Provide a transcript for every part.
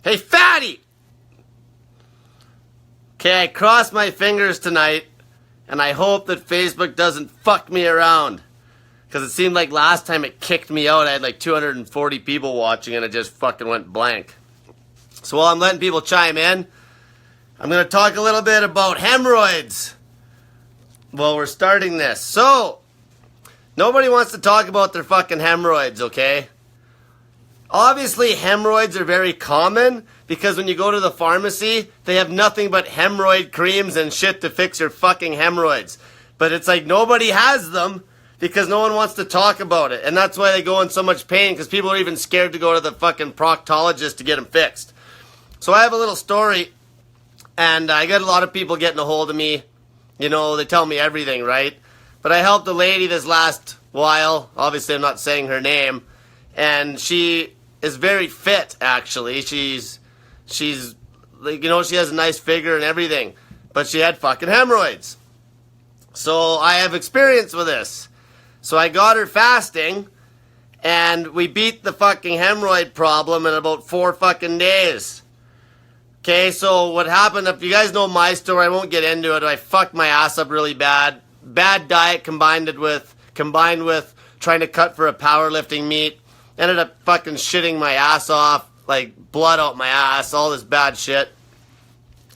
Hey, fatty! Okay, I crossed my fingers tonight, and I hope that Facebook doesn't fuck me around. Because it seemed like last time it kicked me out, I had like 240 people watching, and it just fucking went blank. So while I'm letting people chime in, I'm going to talk a little bit about hemorrhoids. Well, we're starting this. So, nobody wants to talk about their fucking hemorrhoids, okay? Obviously, hemorrhoids are very common because when you go to the pharmacy, they have nothing but hemorrhoid creams and shit to fix your fucking hemorrhoids. But it's like nobody has them because no one wants to talk about it. And that's why they go in so much pain, because people are even scared to go to the fucking proctologist to get them fixed. So I have a little story, and I got a lot of people getting a hold of me. You know, they tell me everything, right? But I helped a lady this last while. Obviously, I'm not saying her name. And she is very fit, actually. She's like, you know, she has a nice figure and everything. But she had fucking hemorrhoids. So I have experience with this. So I got her fasting, and we beat the fucking hemorrhoid problem in about 4 fucking days. Okay, so what happened, if you guys know my story, I won't get into it. I fucked my ass up really bad. Bad diet combined with trying to cut for a powerlifting meet. Ended up fucking shitting my ass off, like blood out my ass, all this bad shit.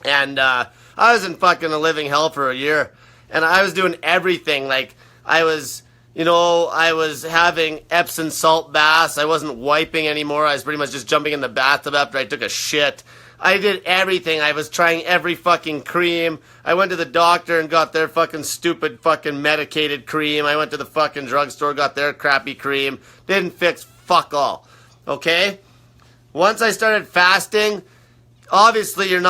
And I was in fucking a living hell for a year. And I was doing everything. Like, I was having Epsom salt baths. I wasn't wiping anymore. I was pretty much just jumping in the bathtub after I took a shit. I did everything. I was trying every fucking cream. I went to the doctor and got their fucking stupid fucking medicated cream. I went to the fucking drugstore, got their crappy cream. Didn't fix fuck all. Okay? Once I started fasting, obviously you're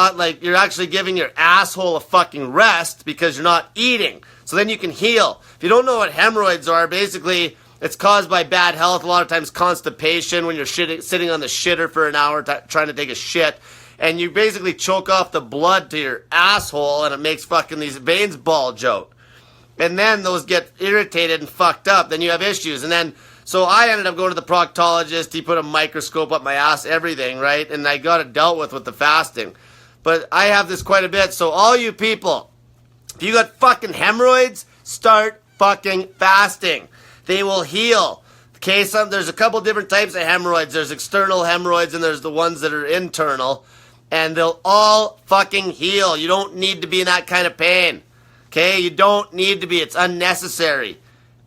actually giving your asshole a fucking rest because you're not eating. So then you can heal. If you don't know what hemorrhoids are, basically it's caused by bad health, a lot of times constipation, when you're sitting on the shitter for an hour trying to take a shit. And you basically choke off the blood to your asshole, and it makes fucking these veins bulge out. And then those get irritated and fucked up. Then you have issues. And then, so I ended up going to the proctologist. He put a microscope up my ass, everything, right? And I got it dealt with the fasting. But I have this quite a bit. So all you people, if you got fucking hemorrhoids, start fucking fasting. They will heal. Okay, there's a couple different types of hemorrhoids. There's external hemorrhoids, and there's the ones that are internal. And they'll all fucking heal. You don't need to be in that kind of pain. Okay? You don't need to be. It's unnecessary.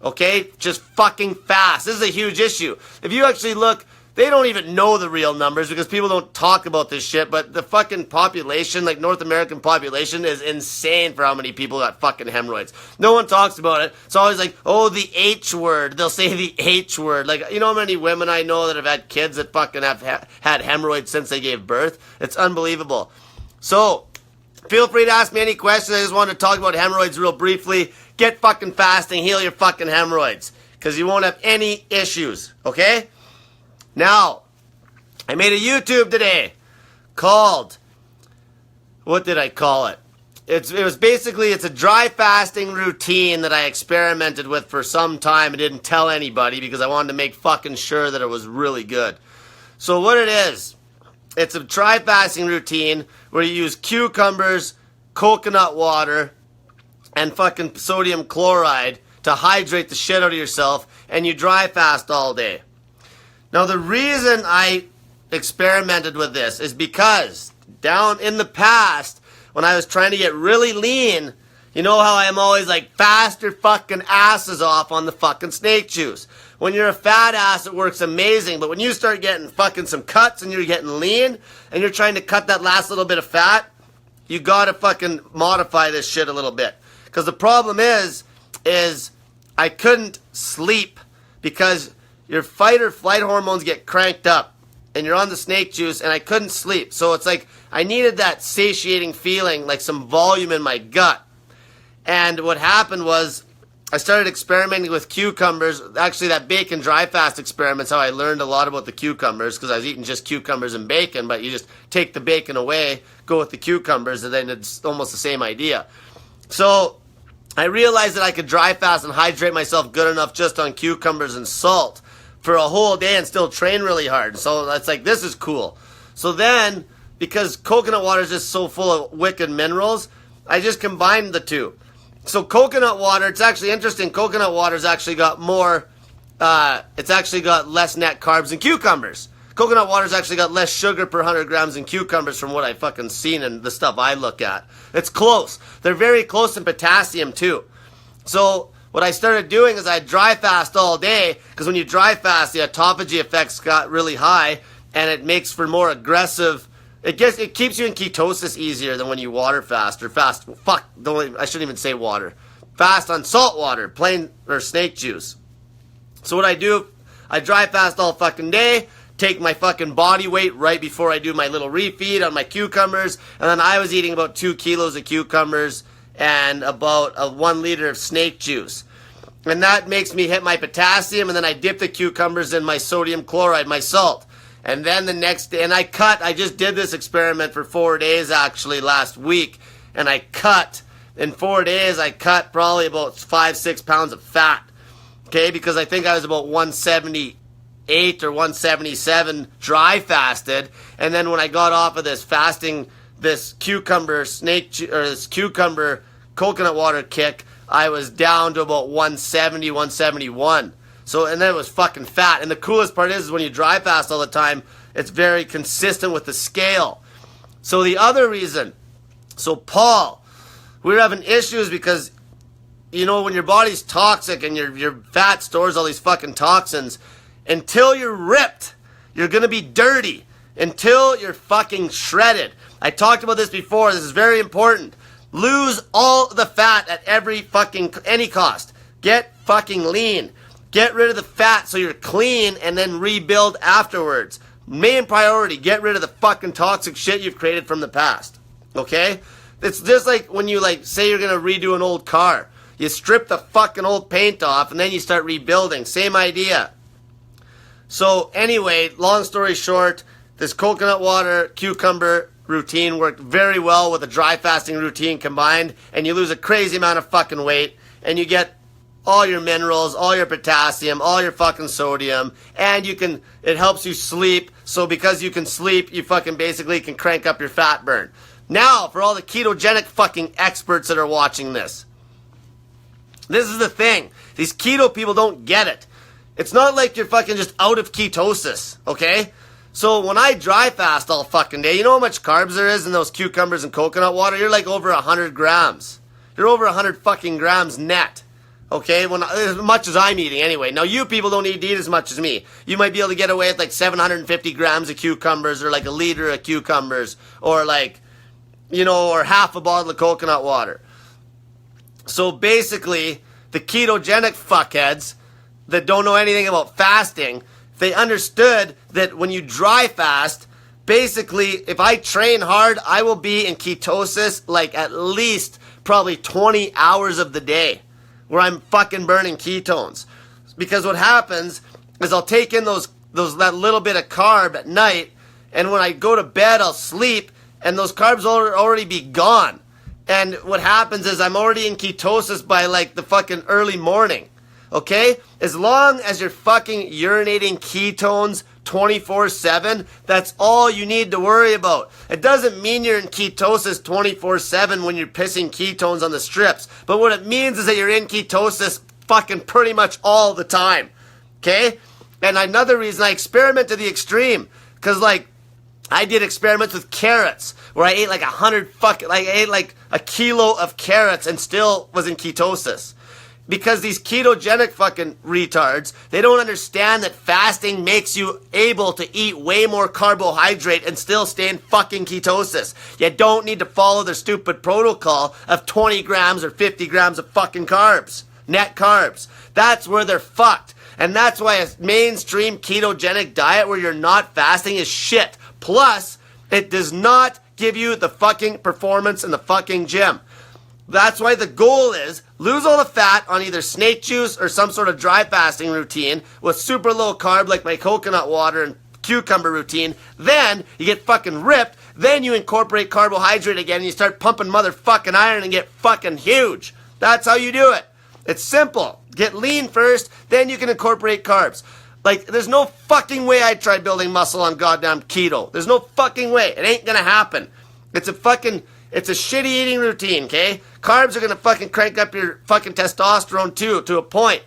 Okay? Just fucking fast. This is a huge issue. If you actually look, they don't even know the real numbers because people don't talk about this shit, but the fucking population, like North American population, is insane for how many people got fucking hemorrhoids. No one talks about it. It's always like, oh, the H word. They'll say the H word. Like, you know how many women I know that have had kids that fucking have had hemorrhoids since they gave birth? It's unbelievable. So, feel free to ask me any questions. I just want to talk about hemorrhoids real briefly. Get fucking fasting. Heal your fucking hemorrhoids. Because you won't have any issues. Okay? Now, I made a YouTube today called, what did I call it? It's a dry fasting routine that I experimented with for some time and didn't tell anybody because I wanted to make fucking sure that it was really good. So what it is, it's a dry fasting routine where you use cucumbers, coconut water, and fucking sodium chloride to hydrate the shit out of yourself, and you dry fast all day. Now, the reason I experimented with this is because down in the past, when I was trying to get really lean, you know how I'm always like, fast your fucking asses off on the fucking snake juice. When you're a fat ass, it works amazing, but when you start getting fucking some cuts and you're getting lean, and you're trying to cut that last little bit of fat, you gotta fucking modify this shit a little bit. Because the problem is I couldn't sleep because your fight or flight hormones get cranked up and you're on the snake juice, and I couldn't sleep. So it's like I needed that satiating feeling, like some volume in my gut. And what happened was I started experimenting with cucumbers. Actually, that bacon dry fast experiment's how I learned a lot about the cucumbers, because I was eating just cucumbers and bacon, but you just take the bacon away, go with the cucumbers, and then it's almost the same idea. So I realized that I could dry fast and hydrate myself good enough just on cucumbers and salt for a whole day and still train really hard. So that's like, this is cool. So then, because coconut water is just so full of wicked minerals, I just combined the two. So coconut water, it's actually interesting. Coconut water's actually got more, it's actually got less net carbs than cucumbers. Coconut water's actually got less sugar per 100 grams than cucumbers from what I've fucking seen and the stuff I look at. It's close. They're very close in potassium too. So what I started doing is I dry fast all day, because when you dry fast, the autophagy effects got really high, and it makes for more aggressive. It keeps you in ketosis easier than when you water fast or fast. I shouldn't even say water. Fast on salt water, plain or snake juice. So what I do, I dry fast all fucking day, take my fucking body weight right before I do my little refeed on my cucumbers, and then I was eating about 2 kilos of cucumbers and about 1 liter of snake juice. And that makes me hit my potassium, and then I dip the cucumbers in my sodium chloride, my salt. And then the next day, and I just did this experiment for 4 days actually last week, and in 4 days, I cut probably about 5-6 pounds of fat. Okay, because I think I was about 178 or 177 dry fasted, and then when I got off of this fasting, this cucumber coconut water kick, I was down to about 170, 171. So, and then it was fucking fat. And the coolest part is when you dry fast all the time, it's very consistent with the scale. So the other reason, Paul, we were having issues because, when your body's toxic and your fat stores all these fucking toxins, until you're ripped, you're going to be dirty. Until you're fucking shredded. I talked about this before. This is very important. Lose all the fat at any cost. Get fucking lean. Get rid of the fat so you're clean and then rebuild afterwards. Main priority, get rid of the fucking toxic shit you've created from the past. Okay? It's just like when you say you're going to redo an old car. You strip the fucking old paint off and then you start rebuilding. Same idea. So anyway, long story short, this coconut water cucumber routine worked very well with a dry fasting routine combined, and you lose a crazy amount of fucking weight, and you get all your minerals, all your potassium, all your fucking sodium, and it helps you sleep. So because you can sleep, you fucking basically can crank up your fat burn. Now, for all the ketogenic fucking experts that are watching this. This is the thing. These keto people don't get it. It's not like you're fucking just out of ketosis, okay? So when I dry fast all fucking day, you know how much carbs there is in those cucumbers and coconut water? You're like over 100 grams. You're over 100 fucking grams net. Okay, as much as I'm eating anyway. Now, you people don't need to eat as much as me. You might be able to get away with 750 grams of cucumbers or a liter of cucumbers or or half a bottle of coconut water. So basically, the ketogenic fuckheads that don't know anything about fasting, they understood that when you dry fast, basically, if I train hard, I will be in ketosis at least probably 20 hours of the day, where I'm fucking burning ketones. Because what happens is I'll take in that little bit of carb at night, and when I go to bed, I'll sleep, and those carbs will already be gone. And what happens is I'm already in ketosis by the fucking early morning. Okay? As long as you're fucking urinating ketones 24/7, that's all you need to worry about. It doesn't mean you're in ketosis 24/7 when you're pissing ketones on the strips. But what it means is that you're in ketosis fucking pretty much all the time. Okay? And another reason I experiment to the extreme, because I did experiments with carrots where I ate I ate a kilo of carrots and still was in ketosis. Because these ketogenic fucking retards, they don't understand that fasting makes you able to eat way more carbohydrate and still stay in fucking ketosis. You don't need to follow their stupid protocol of 20 grams or 50 grams of fucking carbs. Net carbs. That's where they're fucked. And that's why a mainstream ketogenic diet where you're not fasting is shit. Plus, it does not give you the fucking performance in the fucking gym. That's why the goal is lose all the fat on either snake juice or some sort of dry fasting routine with super low carb like my coconut water and cucumber routine. Then you get fucking ripped. Then you incorporate carbohydrate again and you start pumping motherfucking iron and get fucking huge. That's how you do it. It's simple. Get lean first, then you can incorporate carbs. Like, there's no fucking way I'd try building muscle on goddamn keto. There's no fucking way. It ain't gonna happen. It's a shitty eating routine, okay? Carbs are gonna fucking crank up your fucking testosterone too, to a point.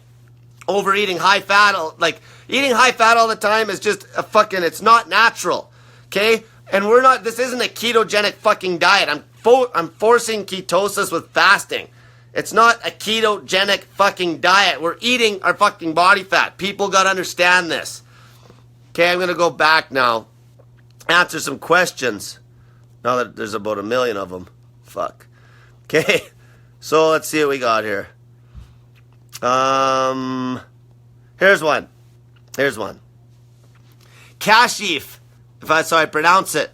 Overeating high fat, like, eating high fat all the time is just it's not natural, okay? And this isn't a ketogenic fucking diet. I'm forcing ketosis with fasting. It's not a ketogenic fucking diet. We're eating our fucking body fat. People gotta understand this. Okay, I'm gonna go back now, answer some questions. Now that there's about 1 million of them. Fuck. Okay, so let's see what we got here. Here's one. Kashif, if that's how I pronounce it.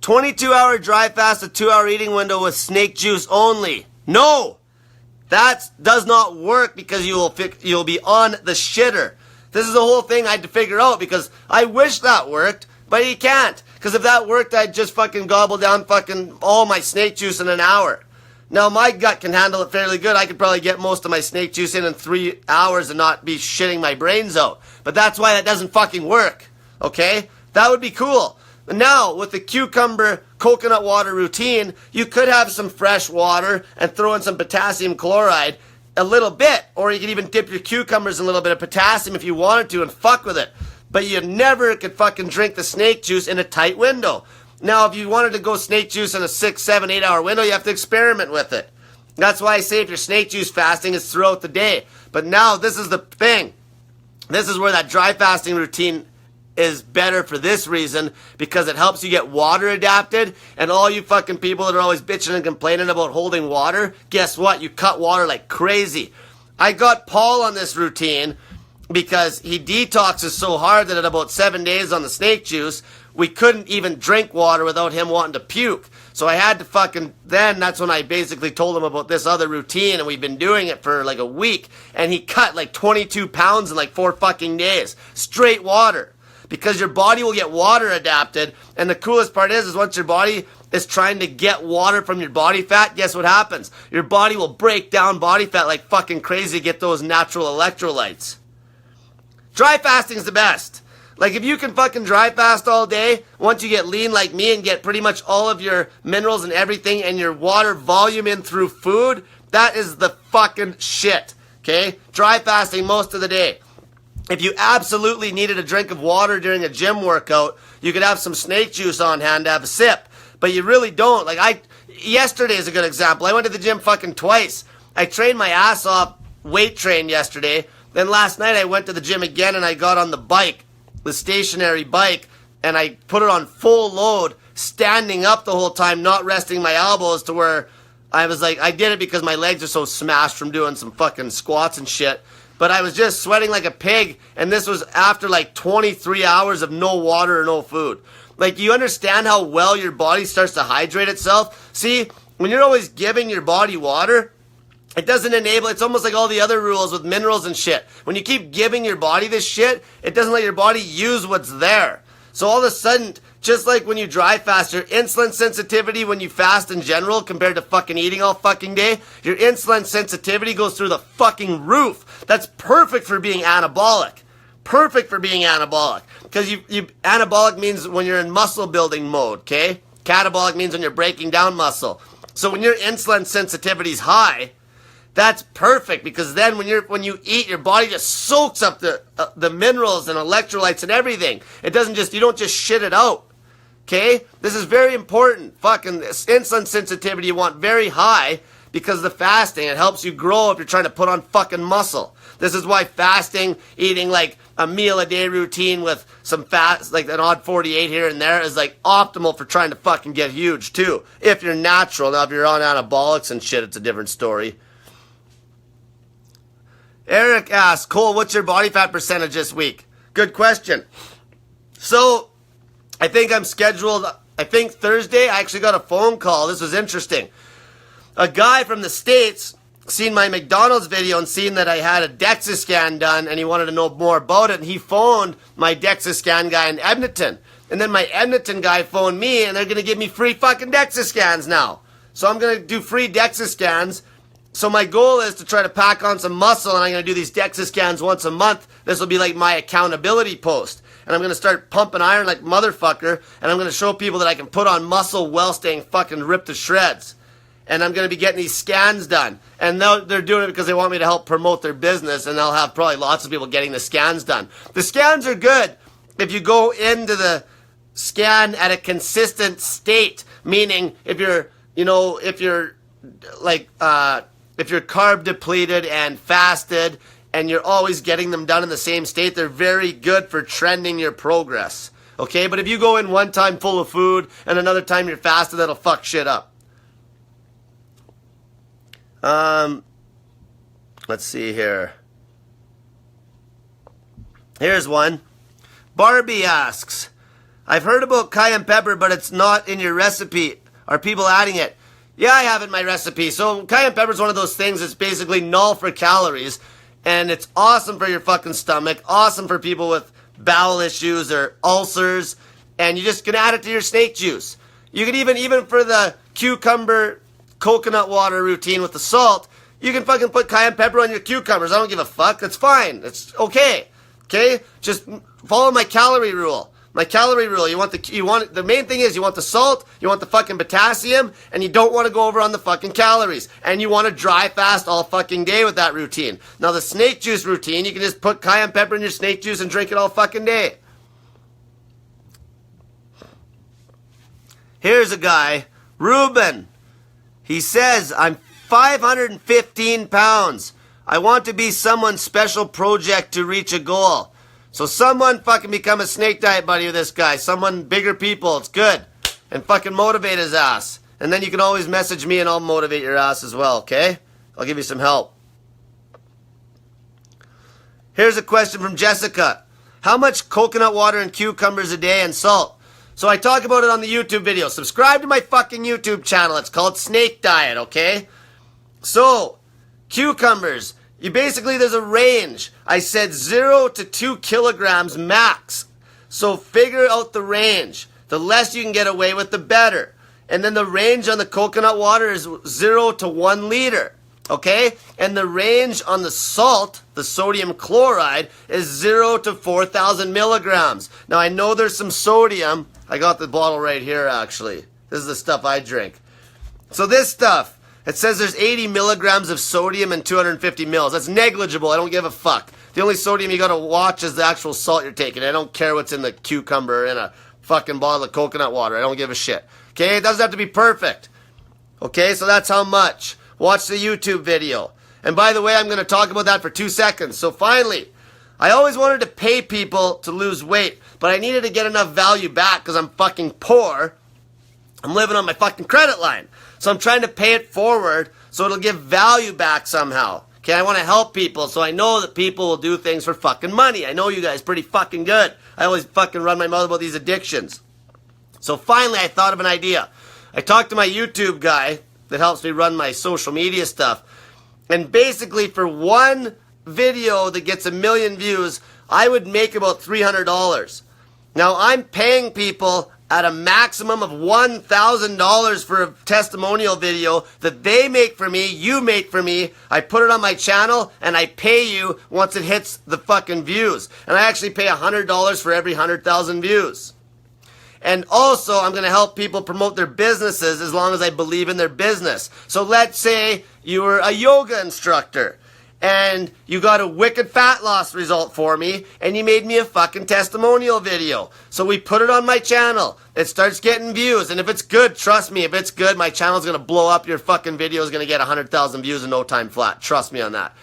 22-hour dry fast, a 2-hour eating window with snake juice only. No! That does not work because you'll be on the shitter. This is the whole thing I had to figure out because I wish that worked, but you can't. Because if that worked, I'd just fucking gobble down fucking all my snake juice in an hour. Now, my gut can handle it fairly good. I could probably get most of my snake juice in 3 hours and not be shitting my brains out. But that's why that doesn't fucking work. Okay? That would be cool. But now, with the cucumber coconut water routine, you could have some fresh water and throw in some potassium chloride a little bit. Or you could even dip your cucumbers in a little bit of potassium if you wanted to and fuck with it. But you never could fucking drink the snake juice in a tight window. Now, if you wanted to go snake juice in a 6, 7, 8 hour window, you have to experiment with it. That's why I say if you're snake juice fasting, it's throughout the day. But now, this is the thing. This is where that dry fasting routine is better for this reason, because it helps you get water adapted. And all you fucking people that are always bitching and complaining about holding water, guess what? You cut water like crazy. I got Paul on this routine because he detoxes so hard that at about 7 days on the snake juice, we couldn't even drink water without him wanting to puke. So I had to that's when I basically told him about this other routine, and we've been doing it for like a week, and he cut like 22 pounds in like 4 fucking days. Straight water. Because your body will get water adapted, and the coolest part is once your body is trying to get water from your body fat, guess what happens? Your body will break down body fat like fucking crazy to get those natural electrolytes. Dry fasting's the best. Like, if you can fucking dry fast all day, once you get lean like me and get pretty much all of your minerals and everything and your water volume in through food, that is the fucking shit, okay? Dry fasting most of the day. If you absolutely needed a drink of water during a gym workout, you could have some snake juice on hand to have a sip. But you really don't. Yesterday is a good example. I went to the gym fucking twice. I trained my ass off, weight trained yesterday. Then last night I went to the gym again and I got on the bike, the stationary bike, and I put it on full load, standing up the whole time, not resting my elbows, to where I was like, I did it because my legs are so smashed from doing some fucking squats and shit. But I was just sweating like a pig, and this was after like 23 hours of no water or no food. Like, you understand how well your body starts to hydrate itself? See, when you're always giving your body water, it doesn't enable, it's almost like all the other rules with minerals and shit. When you keep giving your body this shit, it doesn't let your body use what's there. So all of a sudden, just like when you dry fast, your insulin sensitivity when you fast in general compared to fucking eating all fucking day, your insulin sensitivity goes through the fucking roof. That's perfect for being anabolic. Perfect for being anabolic. Because anabolic means when you're in muscle building mode, okay? Catabolic means when you're breaking down muscle. So when your insulin sensitivity is high, that's perfect, because then when you eat, your body just soaks up the minerals and electrolytes and everything. You don't just shit it out. Okay? This is very important. Fucking insulin sensitivity you want very high because of the fasting. It helps you grow if you're trying to put on fucking muscle. This is why fasting, eating like a meal a day routine with some fat, like an odd 48 here and there, is like optimal for trying to fucking get huge too. If you're natural. Now if you're on anabolics and shit, it's a different story. Eric asks, Cole, what's your body fat percentage this week? Good question. So, I think I'm scheduled, Thursday. I actually got a phone call. This was interesting. A guy from the States seen my McDonald's video and seen that I had a DEXA scan done, and he wanted to know more about it, and he phoned my DEXA scan guy in Edmonton. And then my Edmonton guy phoned me, and they're going to give me free fucking DEXA scans now. So I'm going to do free DEXA scans So my goal is to try to pack on some muscle, and I'm going to do these DEXA scans once a month. This will be like my accountability post. And I'm going to start pumping iron like motherfucker, and I'm going to show people that I can put on muscle while staying fucking ripped to shreds. And I'm going to be getting these scans done. And they're doing it because they want me to help promote their business, and they'll have probably lots of people getting the scans done. The scans are good if you go into the scan at a consistent state, meaning if you're carb depleted and fasted and you're always getting them done in the same state, they're very good for trending your progress. Okay, but if you go in one time full of food and another time you're fasted, that'll fuck shit up. Let's see here. Here's one. Barbie asks, I've heard about cayenne pepper, but it's not in your recipe. Are people adding it? Yeah, I have it in my recipe. So cayenne pepper is one of those things that's basically null for calories, and it's awesome for your fucking stomach, awesome for people with bowel issues or ulcers, and you just can add it to your snake juice. You can even for the cucumber coconut water routine with the salt, you can fucking put cayenne pepper on your cucumbers. I don't give a fuck. That's fine. It's okay. Okay? Just follow my calorie rule. My calorie rule. The main thing is you want the salt, you want the fucking potassium, and you don't want to go over on the fucking calories. And you want to dry fast all fucking day with that routine. Now the snake juice routine, you can just put cayenne pepper in your snake juice and drink it all fucking day. Here's a guy, Ruben. He says, I'm 515 pounds. I want to be someone's special project to reach a goal. So someone fucking become a snake diet buddy with this guy. Someone bigger people. It's good. And fucking motivate his ass. And then you can always message me and I'll motivate your ass as well, okay? I'll give you some help. Here's a question from Jessica. How much coconut water and cucumbers a day and salt? So I talk about it on the YouTube video. Subscribe to my fucking YouTube channel. It's called Snake Diet, okay? So, cucumbers. There's a range. I said 0 to 2 kilograms max. So figure out the range. The less you can get away with, the better. And then the range on the coconut water is 0 to 1 liter. Okay? And the range on the salt, the sodium chloride, is 0 to 4,000 milligrams. Now I know there's some sodium. I got the bottle right here, actually. This is the stuff I drink. So this stuff, it says there's 80 milligrams of sodium and 250 mils. That's negligible. I don't give a fuck. The only sodium you gotta watch is the actual salt you're taking. I don't care what's in the cucumber in a fucking bottle of coconut water. I don't give a shit. Okay? It doesn't have to be perfect. Okay? So that's how much. Watch the YouTube video. And by the way, I'm gonna talk about that for 2 seconds. So finally, I always wanted to pay people to lose weight, but I needed to get enough value back because I'm fucking poor. I'm living on my fucking credit line. So I'm trying to pay it forward so it'll give value back somehow. Okay, I want to help people, so I know that people will do things for fucking money. I know you guys pretty fucking good. I always fucking run my mouth about these addictions. So finally, I thought of an idea. I talked to my YouTube guy that helps me run my social media stuff. And basically, for one video that gets 1 million views, I would make about $300. Now, I'm paying people at a maximum of $1,000 for a testimonial video that they make for me, you make for me. I put it on my channel and I pay you once it hits the fucking views. And I actually pay $100 for every 100,000 views. And also, I'm going to help people promote their businesses as long as I believe in their business. So let's say you were a yoga instructor and you got a wicked fat loss result for me, and you made me a fucking testimonial video. So we put it on my channel. It starts getting views, and if it's good, trust me, if it's good, my channel's gonna blow up. Your fucking video is gonna get 100,000 views in no time flat. Trust me on that.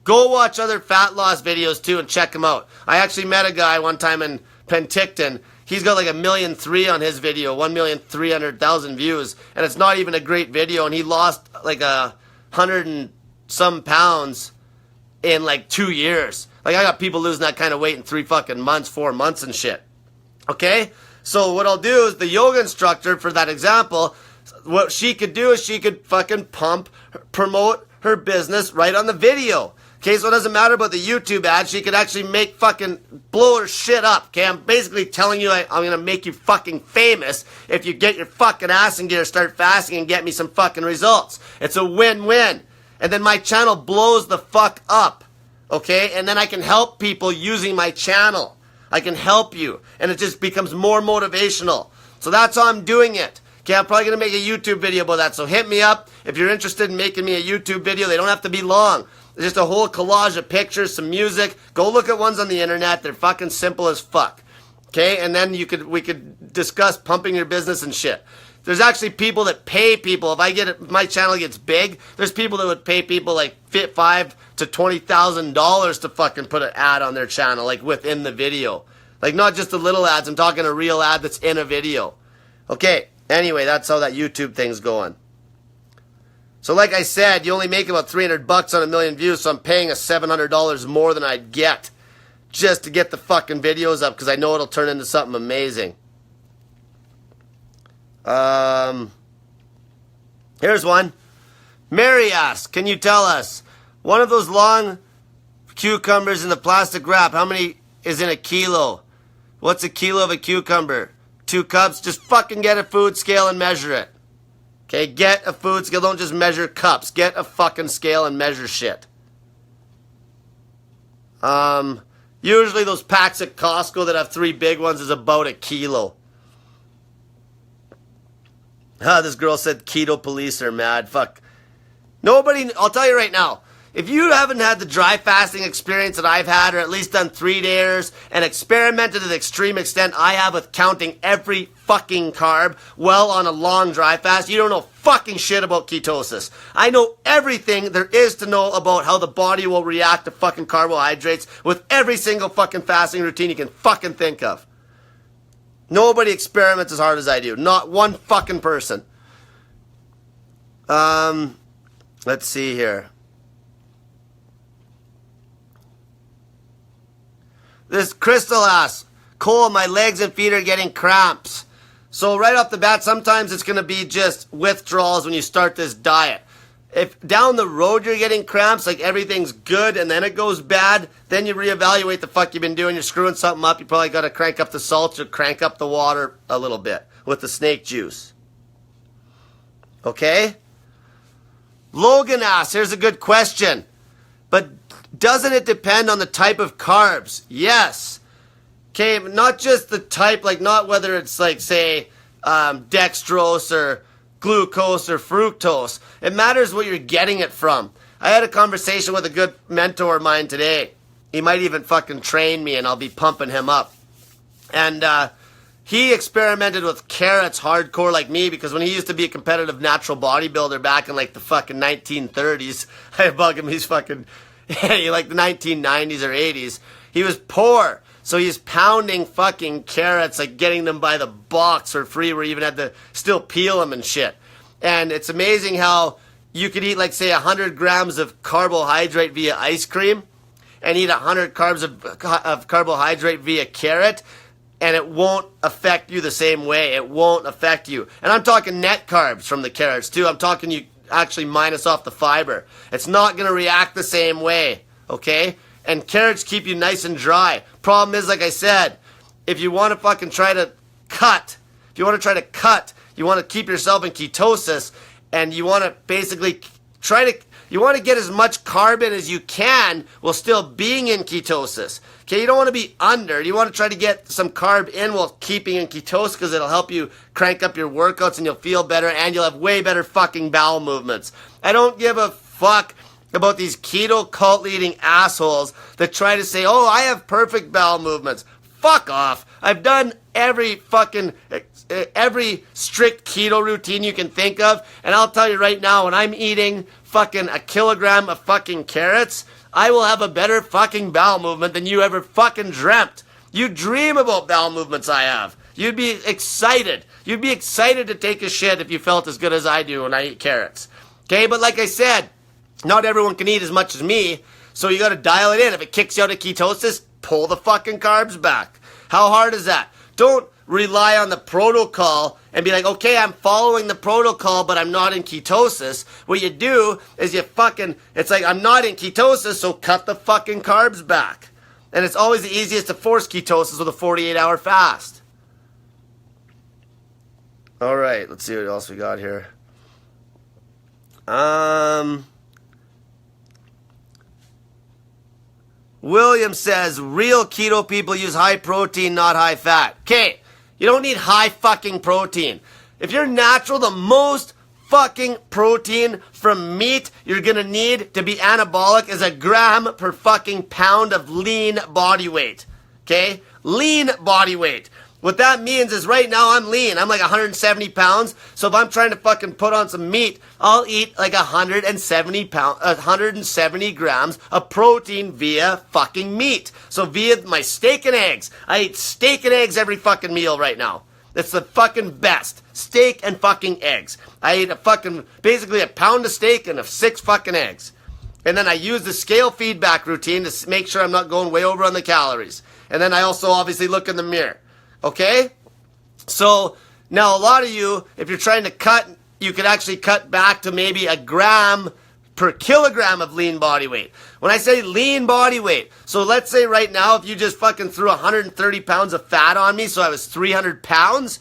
Go watch other fat loss videos too and check them out. I actually met a guy one time in Penticton. He's got like 1.3 million on his video, 1,300,000 views, and it's not even a great video, and he lost like 100 and some pounds in like 2 years. Like, I got people losing that kind of weight in 3 fucking months, 4 months and shit. Okay? So what I'll do is the yoga instructor, for that example, what she could do is she could fucking promote her business right on the video. Okay, so it doesn't matter about the YouTube ad. She could actually make fucking blow her shit up. Okay, I'm basically telling you I'm gonna make you fucking famous if you get your fucking ass in gear, start fasting, and get me some fucking results. It's a win-win. And then my channel blows the fuck up. Okay? And then I can help people using my channel. I can help you. And it just becomes more motivational. So that's how I'm doing it. Okay, I'm probably going to make a YouTube video about that. So hit me up if you're interested in making me a YouTube video. They don't have to be long. It's just a whole collage of pictures, some music. Go look at ones on the internet. They're fucking simple as fuck. Okay, and then we could discuss pumping your business and shit. There's actually people that pay people. If my channel gets big, there's people that would pay people like $5,000 to $20,000 to fucking put an ad on their channel, like within the video. Like not just the little ads. I'm talking a real ad that's in a video. Okay. Anyway, that's how that YouTube thing's going. So like I said, you only make about $300 on 1 million views, so I'm paying us $700 more than I'd get just to get the fucking videos up because I know it'll turn into something amazing. Here's one. Mary asks, can you tell us, one of those long cucumbers in the plastic wrap, how many is in a kilo? What's a kilo of a cucumber? 2 cups? Just fucking get a food scale and measure it. Okay, get a food scale. Don't just measure cups. Get a fucking scale and measure shit. Usually those packs at Costco that have 3 big ones is about a kilo. This girl said keto police are mad. Fuck. Nobody, I'll tell you right now. If you haven't had the dry fasting experience that I've had, or at least done 3 days, and experimented to the extreme extent I have with counting every fucking carb well on a long dry fast, you don't know fucking shit about ketosis. I know everything there is to know about how the body will react to fucking carbohydrates with every single fucking fasting routine you can fucking think of. Nobody experiments as hard as I do. Not one fucking person. Let's see here. This Crystal asks, Cole, my legs and feet are getting cramps. So right off the bat, sometimes it's going to be just withdrawals when you start this diet. If down the road you're getting cramps, like everything's good and then it goes bad, then you reevaluate the fuck you've been doing. You're screwing something up. You probably got to crank up the salt or crank up the water a little bit with the snake juice. Okay? Logan asks, here's a good question. But doesn't it depend on the type of carbs? Yes. Okay, not just the type, like not whether it's like, say, dextrose or glucose or fructose. It matters what you're getting it from. I had a conversation with a good mentor of mine today. He might even fucking train me and I'll be pumping him up. And he experimented with carrots hardcore like me because when he used to be a competitive natural bodybuilder back in like the fucking 1930s, I bug him, he's fucking... like the 1990s or 80s, he was poor. So he's pounding fucking carrots, like getting them by the box for free, where you even had to still peel them and shit. And it's amazing how you could eat, like, say, 100 grams of carbohydrate via ice cream and eat 100 carbs of carbohydrate via carrot, and it won't affect you the same way. It won't affect you. And I'm talking net carbs from the carrots, too. I'm talking you actually minus off the fiber. It's not going to react the same way, okay? And carrots keep you nice and dry. Problem is, like I said, if you want to fucking try to cut, you want to keep yourself in ketosis, and you want to basically you want to get as much carb in as you can while still being in ketosis. Okay, you don't want to be under. You want to try to get some carb in while keeping in ketosis because it'll help you crank up your workouts and you'll feel better and you'll have way better fucking bowel movements. I don't give a fuck about these keto cult-leading assholes that try to say, oh, I have perfect bowel movements. Fuck off. I've done every strict keto routine you can think of, and I'll tell you right now, when I'm eating fucking a kilogram of fucking carrots, I will have a better fucking bowel movement than you ever fucking dreamt. You dream about bowel movements I have. You'd be excited. You'd be excited to take a shit if you felt as good as I do when I eat carrots. Okay, but like I said, not everyone can eat as much as me, so you gotta dial it in. If it kicks you out of ketosis, pull the fucking carbs back. How hard is that? Don't rely on the protocol and be like, okay, I'm following the protocol, but I'm not in ketosis. What you do is it's like, I'm not in ketosis, so cut the fucking carbs back. And it's always the easiest to force ketosis with a 48-hour fast. All right, let's see what else we got here. William says, real keto people use high protein, not high fat. Okay, you don't need high fucking protein. If you're natural, the most fucking protein from meat you're gonna need to be anabolic is 1 gram per fucking pound of lean body weight. Okay? Lean body weight. What that means is right now I'm lean. I'm like 170 pounds. So if I'm trying to fucking put on some meat, I'll eat like 170 grams of protein via fucking meat. So via my steak and eggs. I eat steak and eggs every fucking meal right now. It's the fucking best. Steak and fucking eggs. I eat basically a pound of steak and 6 fucking eggs. And then I use the scale feedback routine to make sure I'm not going way over on the calories. And then I also obviously look in the mirror. Okay? So, now a lot of you, if you're trying to cut, you could actually cut back to maybe 1 gram per kilogram of lean body weight. When I say lean body weight, so let's say right now if you just fucking threw 130 pounds of fat on me, so I was 300 pounds,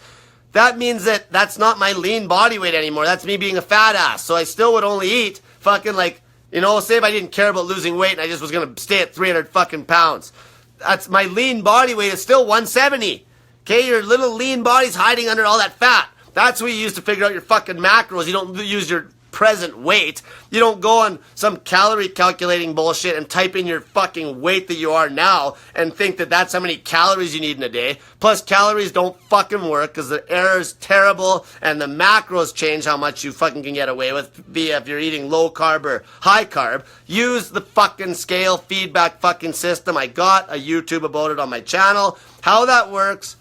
that means that that's not my lean body weight anymore. That's me being a fat ass. So I still would only eat fucking like, say if I didn't care about losing weight and I just was going to stay at 300 fucking pounds. That's my lean body weight is still 170. Okay, your little lean body's hiding under all that fat. That's what you use to figure out your fucking macros. You don't use your present weight. You don't go on some calorie calculating bullshit and type in your fucking weight that you are now and think that that's how many calories you need in a day. Plus, calories don't fucking work because the error's terrible and the macros change how much you fucking can get away with via if you're eating low carb or high carb. Use the fucking scale feedback fucking system. I got a YouTube about it on my channel. How that works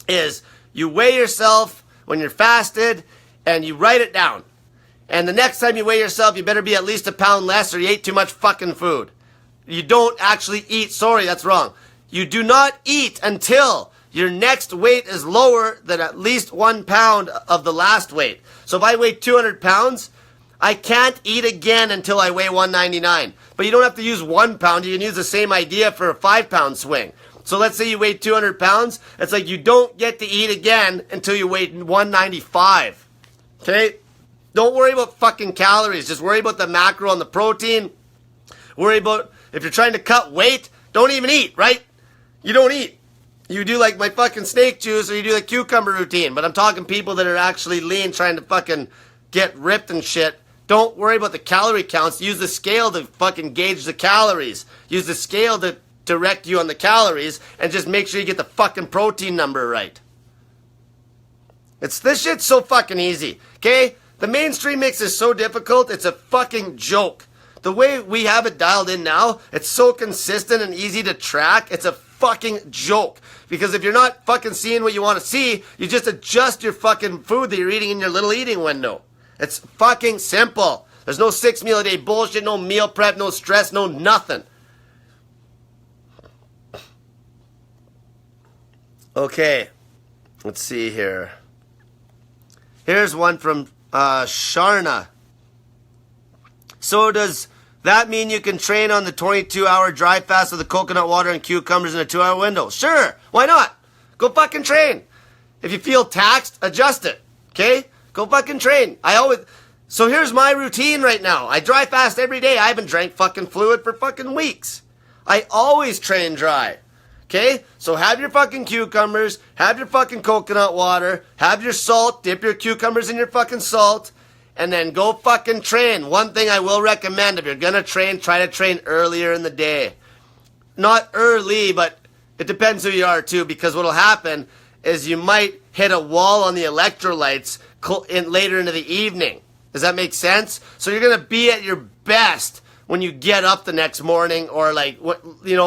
is you weigh yourself when you're fasted and you write it down. And the next time you weigh yourself, you better be at least 1 pound less or you ate too much fucking food. You don't actually eat. Sorry, that's wrong. You do not eat until your next weight is lower than at least 1 pound of the last weight. So if I weigh 200 pounds, I can't eat again until I weigh 199. But you don't have to use 1 pound. You can use the same idea for a 5 pound swing. So let's say you weigh 200 pounds. It's like you don't get to eat again until you weigh 195. Okay? Don't worry about fucking calories. Just worry about the macro and the protein. Worry about, if you're trying to cut weight, don't even eat, right? You don't eat. You do like my fucking snake juice or you do the cucumber routine. But I'm talking people that are actually lean trying to fucking get ripped and shit. Don't worry about the calorie counts. Use the scale to fucking gauge the calories. Use the scale to direct you on the calories and just make sure you get the fucking protein number right. This shit's so fucking easy, okay? The mainstream mix is so difficult, it's a fucking joke. The way we have it dialed in now, it's so consistent and easy to track, it's a fucking joke. Because if you're not fucking seeing what you want to see, you just adjust your fucking food that you're eating in your little eating window. It's fucking simple. There's no 6 meal a day bullshit, no meal prep, no stress, no nothing. Okay, let's see here. Here's one from Sharna. So does that mean you can train on the 22-hour dry fast with the coconut water and cucumbers in a 2-hour window? Sure, why not? Go fucking train. If you feel taxed, adjust it, okay? Go fucking train. So here's my routine right now. I dry fast every day. I haven't drank fucking fluid for fucking weeks. I always train dry. Okay, so have your fucking cucumbers, have your fucking coconut water, have your salt, dip your cucumbers in your fucking salt, and then go fucking train. One thing I will recommend, if you're gonna train, try to train earlier in the day. Not early, but it depends who you are too, because what'll happen is you might hit a wall on the electrolytes later into the evening. Does that make sense? So you're gonna be at your best when you get up the next morning or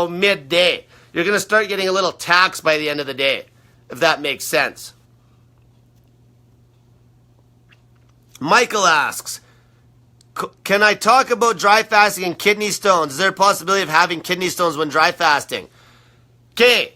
midday. You're going to start getting a little taxed by the end of the day, if that makes sense. Michael asks, can I talk about dry fasting and kidney stones? Is there a possibility of having kidney stones when dry fasting? Okay,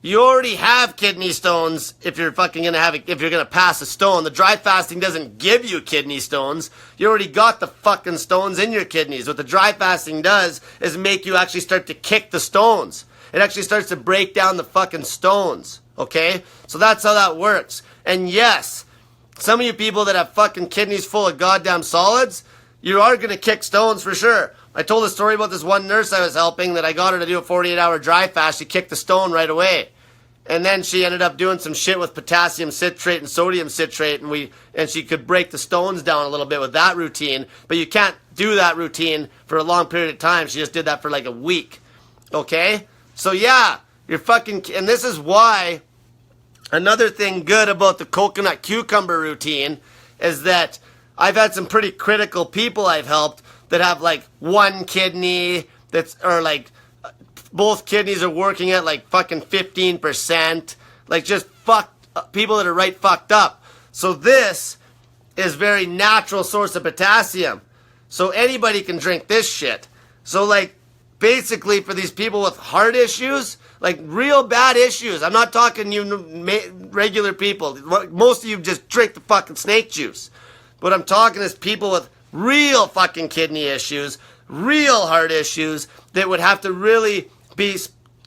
you already have kidney stones if you're fucking going to if you're going to pass a stone. The dry fasting doesn't give you kidney stones. You already got the fucking stones in your kidneys. What the dry fasting does is make you actually start to kick the stones. It actually starts to break down the fucking stones, okay? So that's how that works. And yes, some of you people that have fucking kidneys full of goddamn solids, you are going to kick stones for sure. I told a story about this one nurse I was helping that I got her to do a 48-hour dry fast. She kicked the stone right away. And then she ended up doing some shit with potassium citrate and sodium citrate, and she could break the stones down a little bit with that routine. But you can't do that routine for a long period of time. She just did that for like a week. Okay? So yeah, you're fucking... And this is why another thing good about the coconut cucumber routine is that I've had some pretty critical people I've helped that have like one kidney or like both kidneys are working at like fucking 15%. Like just people that are right fucked up. So this is very natural source of potassium. So anybody can drink this shit. So like basically for these people with heart issues, like real bad issues. I'm not talking you regular people. Most of you just drink the fucking snake juice. What I'm talking is people with real fucking kidney issues, real heart issues that would have to really be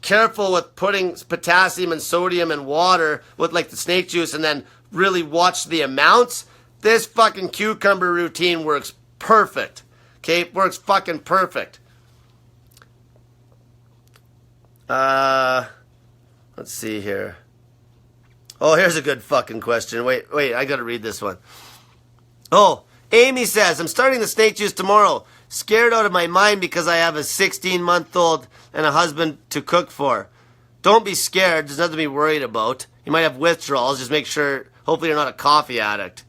careful with putting potassium and sodium and water with like the snake juice and then really watch the amounts. This fucking cucumber routine works perfect. Okay, it works fucking perfect. Let's see here. Oh, here's a good fucking question. Wait, I gotta read this one. Oh, Amy says, I'm starting the snake juice tomorrow. Scared out of my mind because I have a 16-month-old and a husband to cook for. Don't be scared. There's nothing to be worried about. You might have withdrawals. Just make sure, hopefully you're not a coffee addict.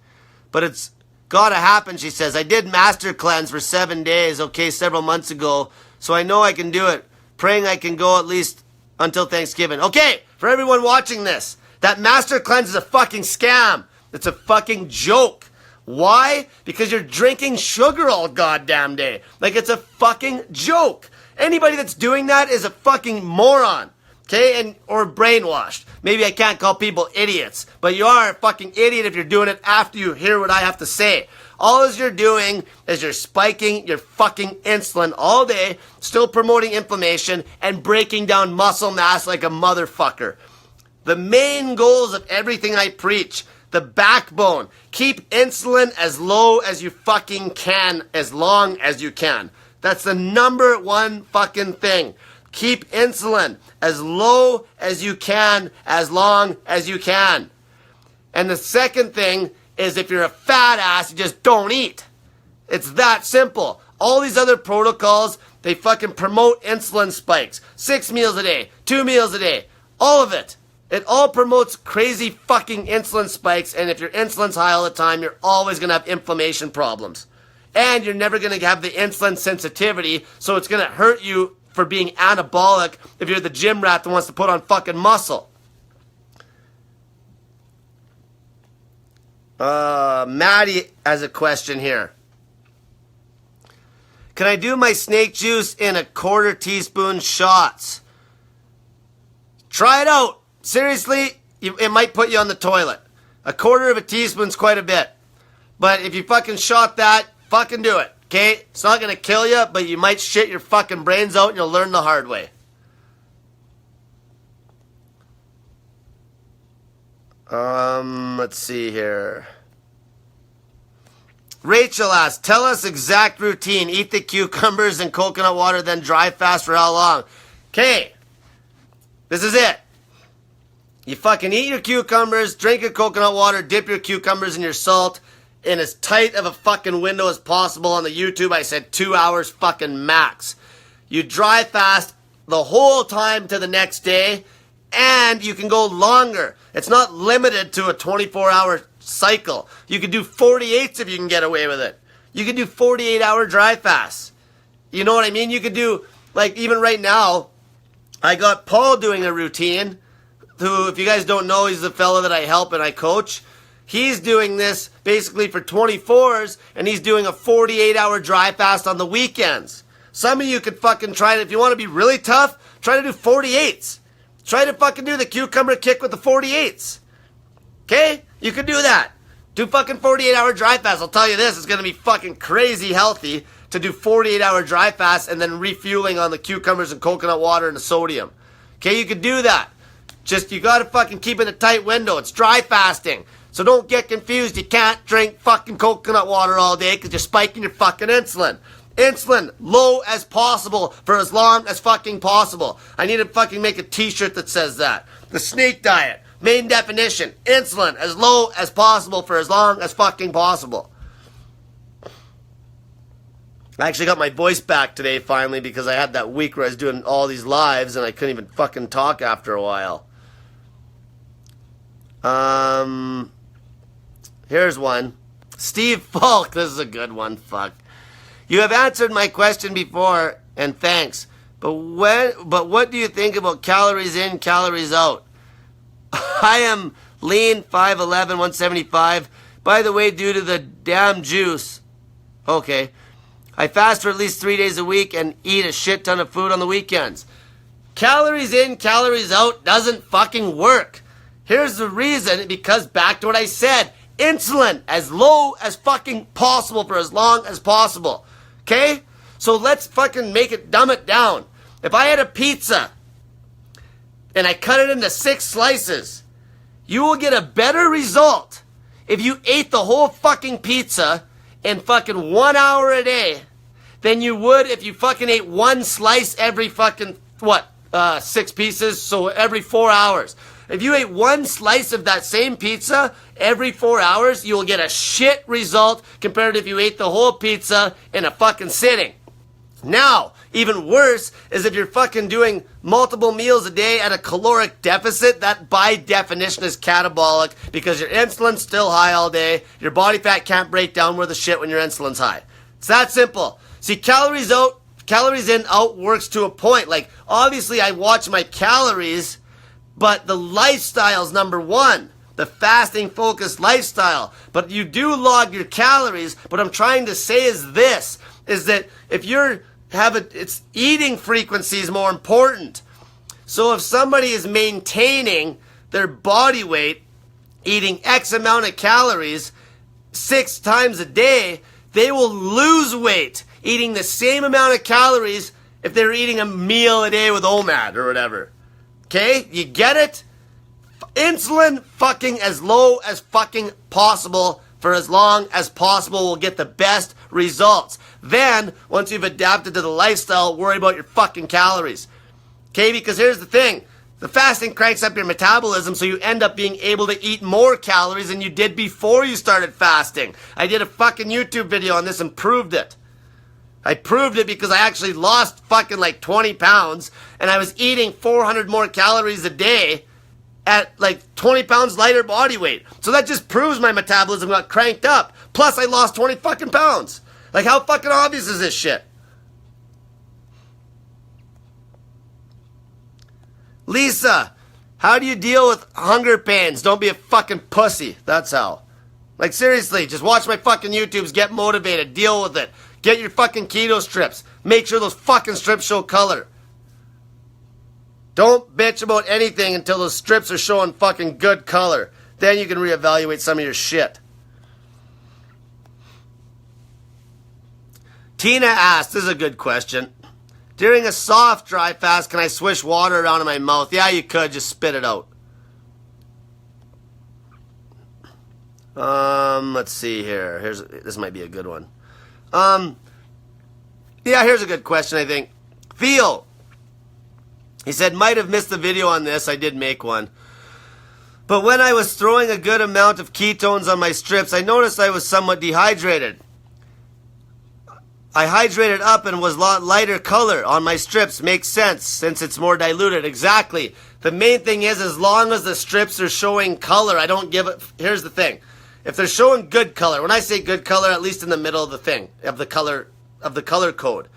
But it's gotta happen, she says. I did master cleanse for 7 days, several months ago. So I know I can do it. Praying I can go at least until Thanksgiving. Okay, for everyone watching this, that master cleanse is a fucking scam. It's a fucking joke. Why? Because you're drinking sugar all goddamn day. Like it's a fucking joke. Anybody that's doing that is a fucking moron. Okay? Or brainwashed. Maybe I can't call people idiots. But you are a fucking idiot if you're doing it after you hear what I have to say. All you're doing is you're spiking your fucking insulin all day, still promoting inflammation, and breaking down muscle mass like a motherfucker. The main goals of everything I preach, the backbone, keep insulin as low as you fucking can, as long as you can. That's the number one fucking thing. Keep insulin as low as you can, as long as you can. And the second thing is if you're a fat ass, you just don't eat. It's that simple. All these other protocols, they fucking promote insulin spikes. 6 meals a day, 2 meals a day, all of it. It all promotes crazy fucking insulin spikes, and if your insulin's high all the time, you're always going to have inflammation problems. And you're never going to have the insulin sensitivity, so it's going to hurt you for being anabolic if you're the gym rat that wants to put on fucking muscle. Maddie has a question here. Can I do my snake juice in a 1/4 teaspoon shots? Try it out. Seriously, it might put you on the toilet. 1/4 teaspoon's quite a bit. But if you fucking shot that, fucking do it. Okay? It's not going to kill you, but you might shit your fucking brains out and you'll learn the hard way. Let's see here. Rachel asks, tell us exact routine. Eat the cucumbers and coconut water, then dry fast for how long? Okay. This is it. You fucking eat your cucumbers, drink your coconut water, dip your cucumbers in your salt in as tight of a fucking window as possible. On the YouTube, I said 2 hours fucking max. You dry fast the whole time to the next day, and you can go longer. It's not limited to a 24-hour cycle. You can do 48s if you can get away with it. You can do 48-hour dry fasts. You know what I mean? You could do, like, even right now, I got Paul doing a routine, who, if you guys don't know, he's the fella that I help and I coach. He's doing this basically for 24s, and he's doing a 48-hour dry fast on the weekends. Some of you could fucking try it. If you want to be really tough, try to do 48s. Try to fucking do the cucumber kick with the 48s. Okay? You can do that. Do fucking 48-hour dry fast. I'll tell you this, it's going to be fucking crazy healthy to do 48-hour dry fast and then refueling on the cucumbers and coconut water and the sodium. Okay, you can do that. Just, you gotta fucking keep it in a tight window. It's dry fasting. So don't get confused. You can't drink fucking coconut water all day because you're spiking your fucking insulin. Insulin, low as possible for as long as fucking possible. I need to fucking make a t-shirt that says that. The snake diet, main definition, insulin, as low as possible for as long as fucking possible. I actually got my voice back today finally because I had that week where I was doing all these lives and I couldn't even fucking talk after a while. Here's one. Steve Falk, this is a good one, fuck. You have answered my question before, and thanks. But what do you think about calories in, calories out? I am lean, 5'11", 175. By the way, due to the damn juice. Okay. I fast for at least 3 days a week and eat a shit ton of food on the weekends. Calories in, calories out doesn't fucking work. Here's the reason, because back to what I said. Insulin as low as fucking possible for as long as possible. Okay? So let's fucking dumb it down. If I had a pizza and I cut it into 6 slices, you will get a better result if you ate the whole fucking pizza in fucking 1 hour a day than you would if you fucking ate 1 slice every fucking, 6 pieces, so every 4 hours. If you ate 1 slice of that same pizza every 4 hours, you will get a shit result compared to if you ate the whole pizza in a fucking sitting. Now, even worse is if you're fucking doing multiple meals a day at a caloric deficit, that by definition is catabolic because your insulin's still high all day, your body fat can't break down worth of shit when your insulin's high. It's that simple. See, calories out, calories in, out works to a point. Like, obviously I watch my calories, but the lifestyle's number one. The fasting focused lifestyle. But you do log your calories. What I'm trying to say is this, is that if it's eating frequency is more important. So if somebody is maintaining their body weight, eating X amount of calories 6 times a day, they will lose weight eating the same amount of calories if they're eating a meal a day with OMAD or whatever. Okay? You get it? Insulin fucking as low as fucking possible for as long as possible will get the best results. Then, once you've adapted to the lifestyle, worry about your fucking calories. Okay? Because here's the thing. The fasting cranks up your metabolism so you end up being able to eat more calories than you did before you started fasting. I did a fucking YouTube video on this and proved it. I proved it because I actually lost fucking like 20 pounds and I was eating 400 more calories a day at like 20 pounds lighter body weight. So that just proves my metabolism got cranked up. Plus I lost 20 fucking pounds. Like how fucking obvious is this shit? Lisa, how do you deal with hunger pains? Don't be a fucking pussy. That's how. Like seriously, just watch my fucking YouTubes, get motivated, deal with it. Get your fucking keto strips. Make sure those fucking strips show color. Don't bitch about anything until those strips are showing fucking good color. Then you can reevaluate some of your shit. Tina asked, this is a good question. During a soft, dry fast, can I swish water around in my mouth? Yeah, you could. Just spit it out. Let's see here. This might be a good one. Yeah, here's a good question, I think. Theo. He said, might have missed the video on this. I did make one. But when I was throwing a good amount of ketones on my strips, I noticed I was somewhat dehydrated. I hydrated up and was a lot lighter color on my strips. Makes sense since it's more diluted. Exactly. The main thing is as long as the strips are showing color, I don't give it. Here's the thing. If they're showing good color, when I say good color, at least in the middle of the thing, of the color code.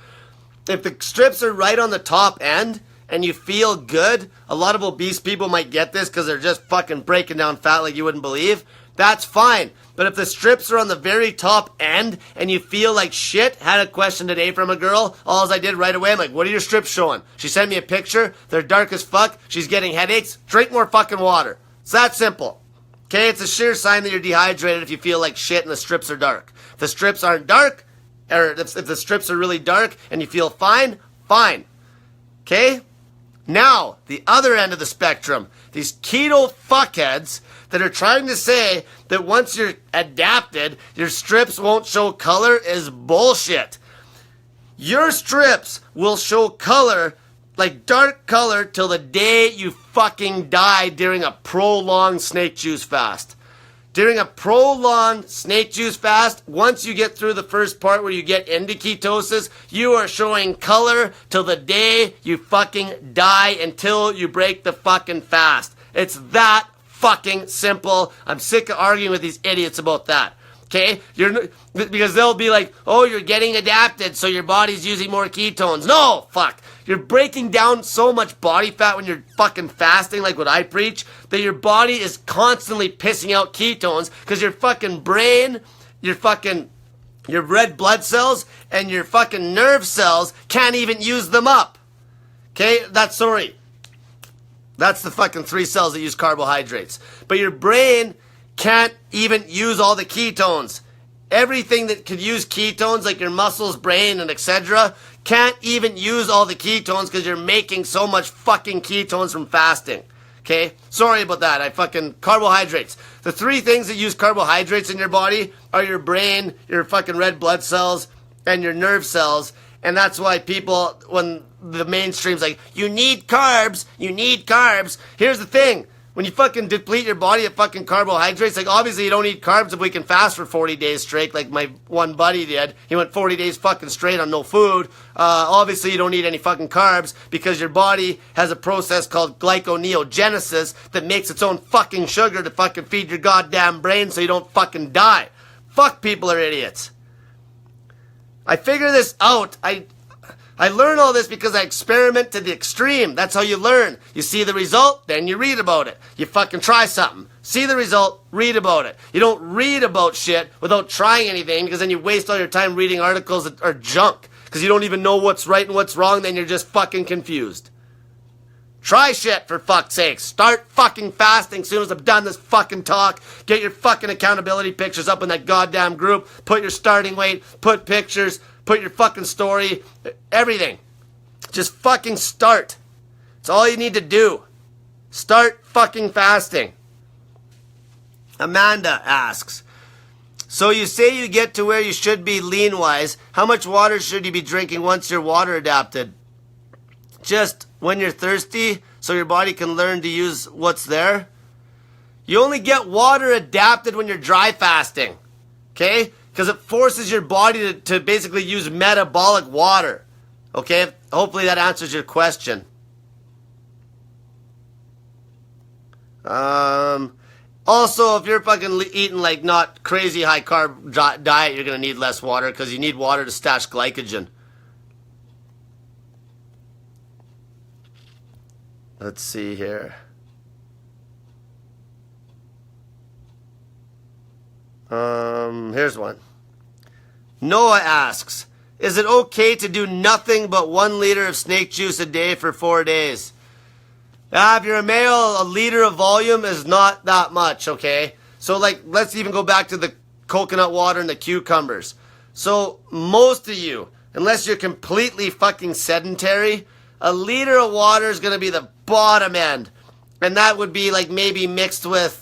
If the strips are right on the top end and you feel good, a lot of obese people might get this because they're just fucking breaking down fat like you wouldn't believe. That's fine. But if the strips are on the very top end and you feel like shit, had a question today from a girl, all I did right away, I'm like, what are your strips showing? She sent me a picture. They're dark as fuck. She's getting headaches. Drink more fucking water. It's that simple. Okay, it's a sure sign that you're dehydrated if you feel like shit and the strips are dark. If the strips aren't dark, or if the strips are really dark and you feel fine, fine. Okay? Now, the other end of the spectrum, these keto fuckheads that are trying to say that once you're adapted, your strips won't show color is bullshit. Your strips will show color, like dark color, till the day you fucking die during a prolonged snake juice fast. During a prolonged snake juice fast, once you get through the first part where you get into ketosis, you are showing color till the day you fucking die until you break the fucking fast. It's that fucking simple. I'm sick of arguing with these idiots about that. Okay? Because they'll be like, oh, you're getting adapted, so your body's using more ketones. No, fuck. You're breaking down so much body fat when you're fucking fasting, like what I preach, that your body is constantly pissing out ketones because your fucking brain, your red blood cells, and your fucking nerve cells can't even use them up. Okay? That's the fucking 3 cells that use carbohydrates. But your brain can't even use all the ketones. Everything that could use ketones, like your muscles, brain, and etc., can't even use all the ketones because you're making so much fucking ketones from fasting. Okay? Sorry about that. Carbohydrates. The 3 things that use carbohydrates in your body are your brain, your fucking red blood cells, and your nerve cells. And that's why people, when the mainstream's like, you need carbs. Here's the thing. When you fucking deplete your body of fucking carbohydrates, like obviously you don't eat carbs if we can fast for 40 days straight, like my one buddy did. He went 40 days fucking straight on no food. Obviously you don't eat any fucking carbs because your body has a process called glyconeogenesis that makes its own fucking sugar to fucking feed your goddamn brain so you don't fucking die. Fuck, people are idiots. I figure this out. I learn all this because I experiment to the extreme. That's how you learn. You see the result, then you read about it. You fucking try something. See the result, read about it. You don't read about shit without trying anything because then you waste all your time reading articles that are junk because you don't even know what's right and what's wrong, then you're just fucking confused. Try shit, for fuck's sake. Start fucking fasting as soon as I'm done this fucking talk. Get your fucking accountability pictures up in that goddamn group. Put your starting weight, put pictures, put your fucking story, everything. Just fucking start. It's all you need to do. Start fucking fasting. Amanda asks, so you say you get to where you should be lean-wise. How much water should you be drinking once you're water adapted? Just when you're thirsty so your body can learn to use what's there? You only get water adapted when you're dry fasting. Okay? Because it forces your body to basically use metabolic water. Okay? Hopefully that answers your question. Also, if you're fucking eating like not crazy high carb diet, you're going to need less water because you need water to stash glycogen. Let's see here. Here's one. Noah asks, is it okay to do nothing but 1 liter of snake juice a day for 4 days? If you're a male, a liter of volume is not that much, okay? So, like, let's even go back to the coconut water and the cucumbers. So, most of you, unless you're completely fucking sedentary, a liter of water is going to be the bottom end. And that would be, like, maybe mixed with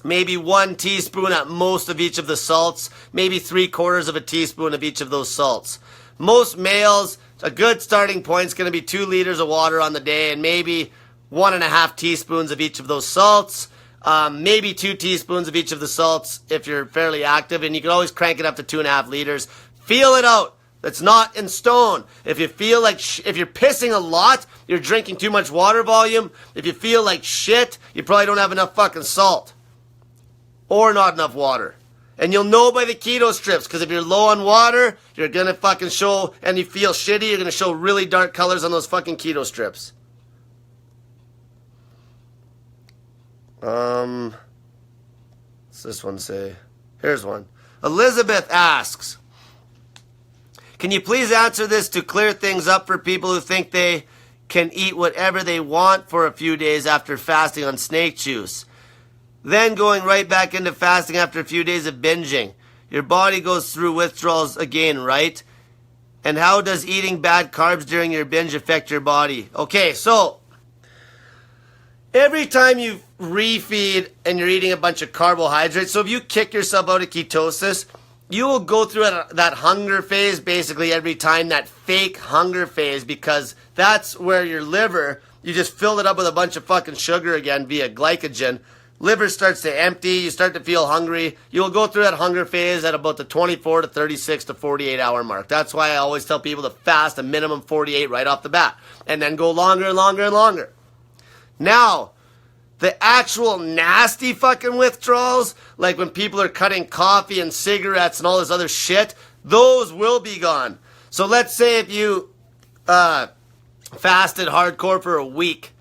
maybe 1 teaspoon at most of each of the salts, maybe 3/4 of a teaspoon of each of those salts. Most males, a good starting point is going to be 2 liters of water on the day and maybe 1.5 teaspoons of each of those salts. Maybe 2 teaspoons of each of the salts if you're fairly active, and you can always crank it up to 2.5 liters. Feel it out. That's not in stone. If you feel like if you're pissing a lot, you're drinking too much water volume. If you feel like shit, you probably don't have enough fucking salt. Or not enough water. And you'll know by the keto strips, because if you're low on water, you're going to fucking show, and you feel shitty, you're going to show really dark colors on those fucking keto strips. What's this one say? Here's one. Elizabeth asks, can you please answer this to clear things up for people who think they can eat whatever they want for a few days after fasting on snake juice? Then going right back into fasting after a few days of binging. Your body goes through withdrawals again, right? And how does eating bad carbs during your binge affect your body? Okay, so every time you refeed and you're eating a bunch of carbohydrates, so if you kick yourself out of ketosis, you will go through that hunger phase basically every time, that fake hunger phase, because that's where your liver, you just fill it up with a bunch of fucking sugar again via glycogen. Liver starts to empty, you start to feel hungry. You'll go through that hunger phase at about the 24 to 36 to 48 hour mark. That's why I always tell people to fast a minimum 48 right off the bat, and then go longer and longer and longer. Now, the actual nasty fucking withdrawals, like when people are cutting coffee and cigarettes and all this other shit, those will be gone. So let's say if you fasted hardcore for a week,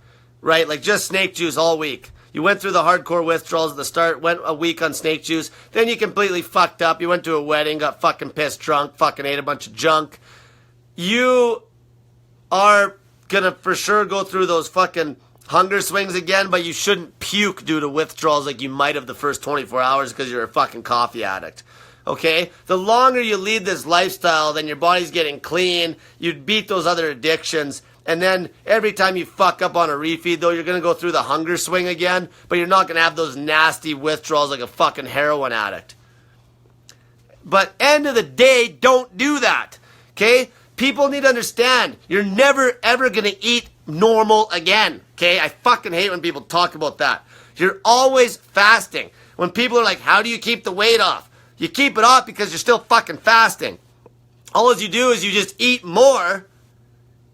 right? Like just snake juice all week. You went through the hardcore withdrawals at the start, went a week on snake juice, then you completely fucked up. You went to a wedding, got fucking pissed drunk, fucking ate a bunch of junk. You are gonna for sure go through those fucking hunger swings again, but you shouldn't puke due to withdrawals like you might have the first 24 hours because you're a fucking coffee addict. Okay? The longer you lead this lifestyle, then your body's getting clean, you'd beat those other addictions, and then every time you fuck up on a refeed, though, you're going to go through the hunger swing again, but you're not going to have those nasty withdrawals like a fucking heroin addict. But end of the day, don't do that. Okay? People need to understand, you're never ever going to eat normal again. Okay? I fucking hate when people talk about that. You're always fasting. When people are like, how do you keep the weight off? You keep it off because you're still fucking fasting. All you do is you just eat more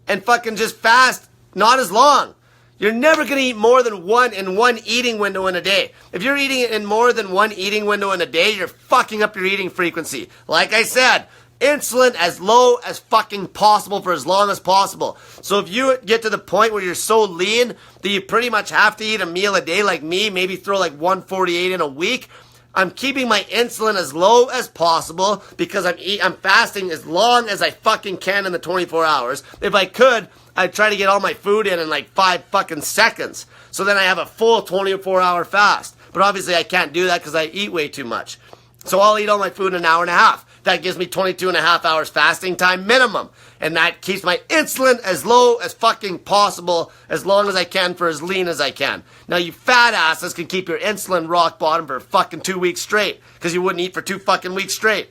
and fucking just fast, not as long. You're never going to eat more than one eating window in a day. If you're eating it in more than one eating window in a day, you're fucking up your eating frequency. Like I said, insulin as low as fucking possible for as long as possible. So if you get to the point where you're so lean that you pretty much have to eat a meal a day like me, maybe throw like 148 in a week, I'm keeping my insulin as low as possible because I'm fasting as long as I fucking can in the 24 hours. If I could, I'd try to get all my food in like 5 fucking seconds. So then I have a full 24-hour fast. But obviously I can't do that because I eat way too much. So I'll eat all my food in an hour and a half. That gives me 22 and a half hours fasting time minimum. And that keeps my insulin as low as fucking possible as long as I can for as lean as I can. Now you fat asses can keep your insulin rock bottom for fucking 2 weeks straight because you wouldn't eat for 2 fucking weeks straight.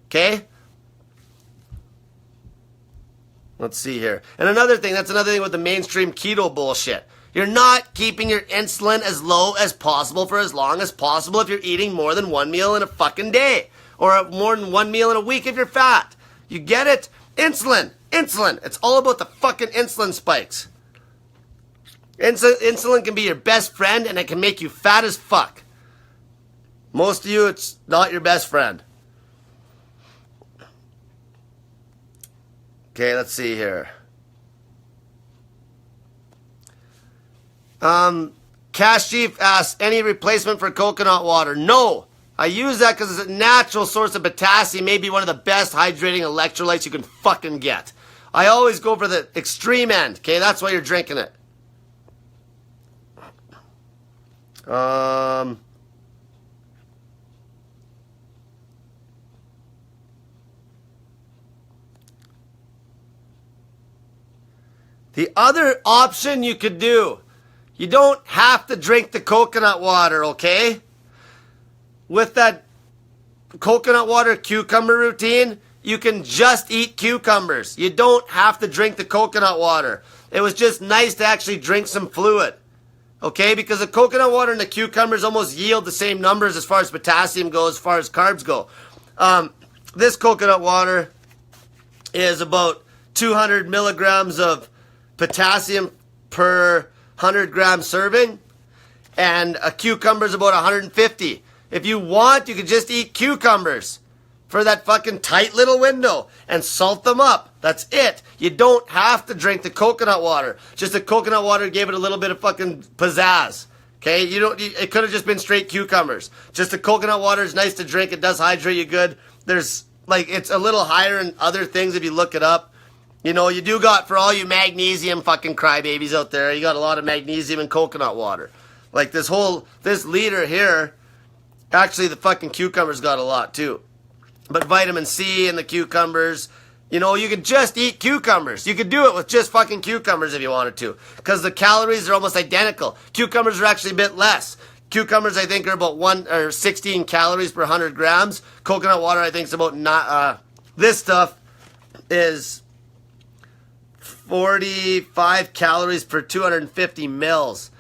Okay? Let's see here. And that's another thing with the mainstream keto bullshit. You're not keeping your insulin as low as possible for as long as possible if you're eating more than one meal in a fucking day. Or more than one meal in a week if you're fat. You get it? Insulin. It's all about the fucking insulin spikes. Insulin can be your best friend and it can make you fat as fuck. Most of you, it's not your best friend. Okay, let's see here. Cash Chief asks, any replacement for coconut water? No. I use that because it's a natural source of potassium, maybe one of the best hydrating electrolytes you can fucking get. I always go for the extreme end, okay? That's why you're drinking it. The other option you could do, you don't have to drink the coconut water, okay? With that coconut water cucumber routine, you can just eat cucumbers. You don't have to drink the coconut water. It was just nice to actually drink some fluid. Okay? Because the coconut water and the cucumbers almost yield the same numbers as far as potassium goes, as far as carbs go. This coconut water is about 200 milligrams of potassium per 100 gram serving. And a cucumber is about 150. If you want, you could just eat cucumbers for that fucking tight little window and salt them up. That's it. You don't have to drink the coconut water. Just the coconut water gave it a little bit of fucking pizzazz. Okay? It could have just been straight cucumbers. Just the coconut water is nice to drink. It does hydrate you good. It's a little higher in other things if you look it up. You know, you do got, for all you magnesium fucking crybabies out there, you got a lot of magnesium in coconut water. Like this liter here, actually, the fucking cucumbers got a lot, too. But vitamin C in the cucumbers, you know, you could just eat cucumbers. You could do it with just fucking cucumbers if you wanted to. Because the calories are almost identical. Cucumbers are actually a bit less. Cucumbers, I think, are about 16 calories per 100 grams. Coconut water, I think, is about this stuff is 45 calories per 250 mils.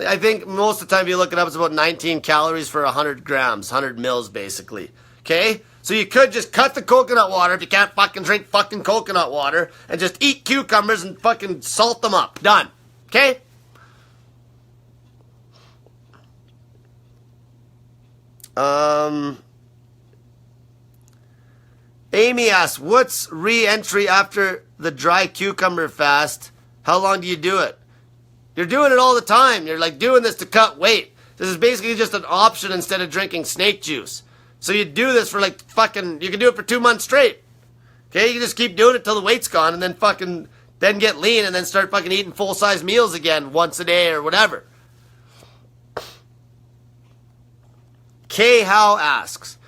I think most of the time if you look it up, it's about 19 calories for 100 grams, 100 mils basically. Okay? So you could just cut the coconut water if you can't fucking drink fucking coconut water and just eat cucumbers and fucking salt them up. Done. Okay? Amy asks, what's re-entry after the dry cucumber fast? How long do you do it? You're doing it all the time. You're like doing this to cut weight. This is basically just an option instead of drinking snake juice. So you do this for like fucking, you can do it for 2 months straight. Okay, you can just keep doing it till the weight's gone and then fucking, then get lean and then start fucking eating full-size meals again once a day or whatever. K. Howe asks,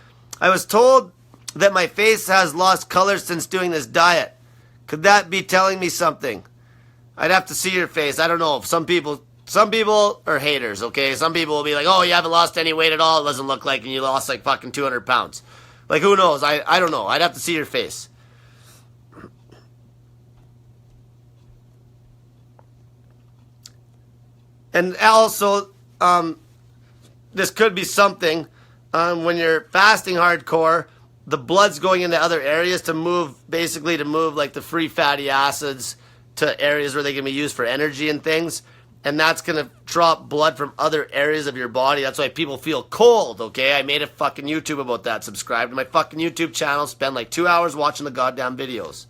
I was told that my face has lost color since doing this diet. Could that be telling me something? I'd have to see your face. I don't know. Some people are haters, okay? Some people will be like, oh, you haven't lost any weight at all. It doesn't look like, and you lost like fucking 200 pounds. Like, who knows? I don't know. I'd have to see your face. And also, this could be something. When you're fasting hardcore, the blood's going into other areas to move like the free fatty acids to areas where they can be used for energy and things. And that's going to drop blood from other areas of your body. That's why people feel cold, okay? I made a fucking YouTube about that. Subscribe to my fucking YouTube channel. Spend like 2 hours watching the goddamn videos.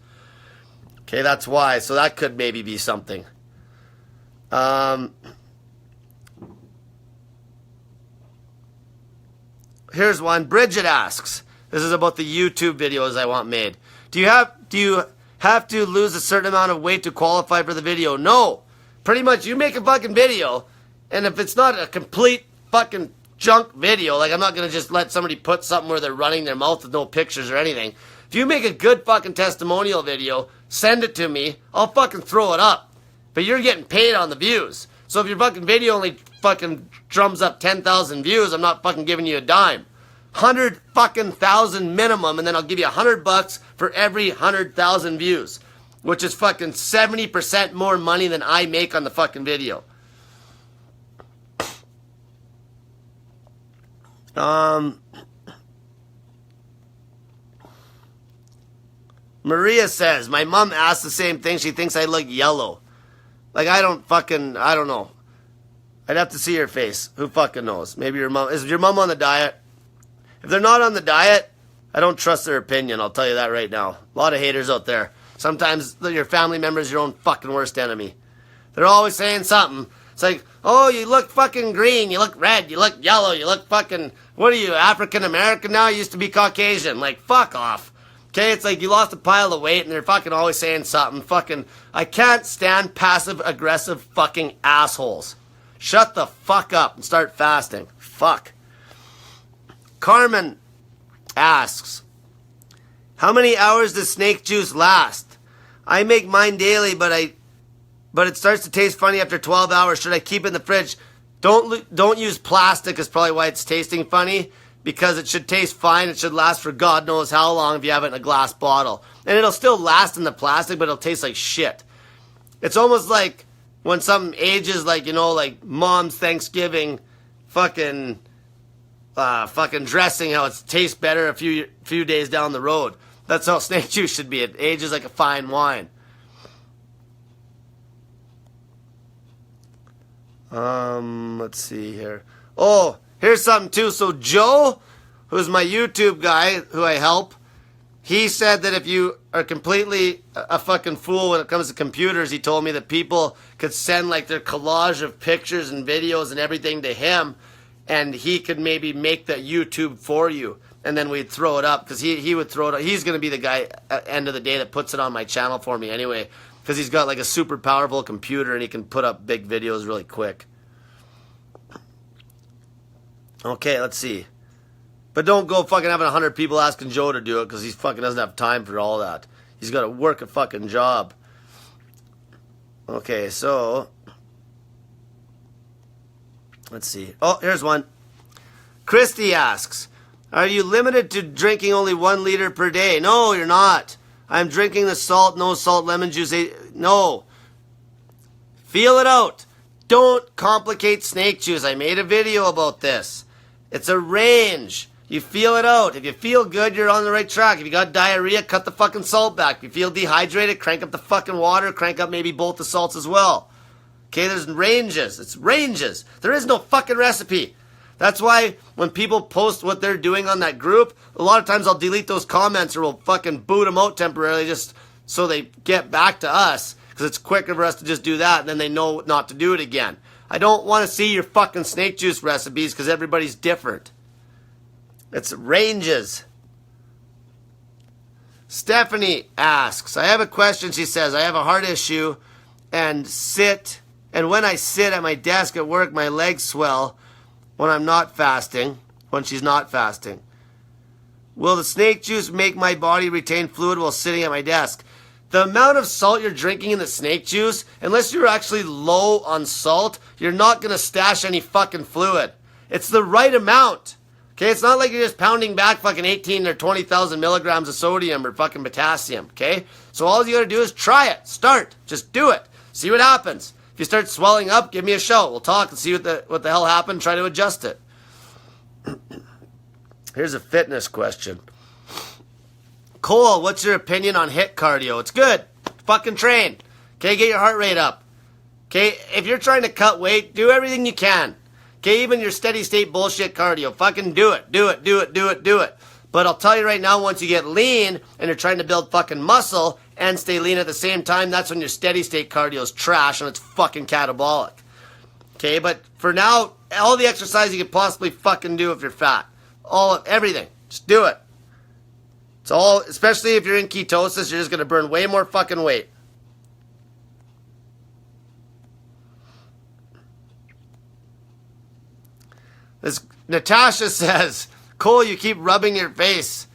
Okay, that's why. So that could maybe be something. Here's one. Bridget asks. This is about the YouTube videos I want made. Do you have to lose a certain amount of weight to qualify for the video? No. Pretty much you make a fucking video, and if it's not a complete fucking junk video, like I'm not going to just let somebody put something where they're running their mouth with no pictures or anything. If you make a good fucking testimonial video, send it to me. I'll fucking throw it up. But you're getting paid on the views. So if your fucking video only fucking drums up 10,000 views, I'm not fucking giving you a dime. 100 fucking thousand minimum, and then I'll give you $100 for every 100,000 views, which is fucking 70% more money than I make on the fucking video. Maria says, my mom asked the same thing. She thinks I look yellow. Like, I don't know. I'd have to see your face. Who fucking knows? Maybe your mom. Is your mom on the diet? If they're not on the diet, I don't trust their opinion. I'll tell you that right now. A lot of haters out there. Sometimes your family member is your own fucking worst enemy. They're always saying something. It's like, oh, you look fucking green. You look red. You look yellow. You look fucking, what are you, African American now? You used to be Caucasian. Like, fuck off. Okay, it's like you lost a pile of weight and they're fucking always saying something. Fucking, I can't stand passive-aggressive fucking assholes. Shut the fuck up and start fasting. Fuck. Carmen asks, how many hours does snake juice last? I make mine daily, but it starts to taste funny after 12 hours. Should I keep it in the fridge? Don't use plastic is probably why it's tasting funny, because it should taste fine. It should last for God knows how long if you have it in a glass bottle. And it'll still last in the plastic, but it'll taste like shit. It's almost like when something ages, like, you know, like Mom's Thanksgiving fucking dressing, how it tastes better a few days down the road. That's how snake juice should be. It ages like a fine wine. Let's see here. Oh, here's something too. So Joe, who's my YouTube guy who I help, he said that if you are completely a fucking fool when it comes to computers, he told me that people could send like their collage of pictures and videos and everything to him, and he could maybe make the YouTube for you, and then we'd throw it up, because he would throw it up. He's going to be the guy at the end of the day that puts it on my channel for me anyway, because he's got like a super powerful computer and he can put up big videos really quick. Okay, let's see. But don't go fucking having 100 people asking Joe to do it, because he fucking doesn't have time for all that. He's got to work a fucking job. Okay, so Let's see. Oh, here's one. Christy asks, are you limited to drinking only 1 liter per day? No, you're not. I'm drinking the salt, no salt, lemon juice. No. Feel it out. Don't complicate snake juice. I made a video about this. It's a range. You feel it out. If you feel good, you're on the right track. If you got diarrhea, cut the fucking salt back. If you feel dehydrated, crank up the fucking water. Crank up maybe both the salts as well. Okay, there's ranges. It's ranges. There is no fucking recipe. That's why when people post what they're doing on that group, a lot of times I'll delete those comments or we'll fucking boot them out temporarily just so they get back to us. Because it's quicker for us to just do that and then they know not to do it again. I don't want to see your fucking snake juice recipes because everybody's different. It's ranges. Stephanie asks, I have a question, she says. I have a heart issue and when I sit at my desk at work, my legs swell when I'm not fasting, when she's not fasting. Will the snake juice make my body retain fluid while sitting at my desk? The amount of salt you're drinking in the snake juice, unless you're actually low on salt, you're not going to stash any fucking fluid. It's the right amount. Okay, it's not like you're just pounding back fucking 18 or 20,000 milligrams of sodium or fucking potassium, okay? So all you gotta do is try it. Start. Just do it. See what happens. If you start swelling up, give me a shout. We'll talk and see what the hell happened. Try to adjust it. Here's a fitness question. Cole, what's your opinion on HIIT cardio? It's good. Fucking train. Okay, get your heart rate up. Okay, if you're trying to cut weight, do everything you can. Okay, even your steady state bullshit cardio. Fucking do it. Do it, do it, do it, do it. But I'll tell you right now, once you get lean and you're trying to build fucking muscle and stay lean at the same time, that's when your steady state cardio is trash and it's fucking catabolic. Okay, but for now, all the exercise you could possibly fucking do if you're fat. Everything. Just do it. It's all, especially if you're in ketosis, you're just going to burn way more fucking weight. This Natasha says, Cole, you keep rubbing your face.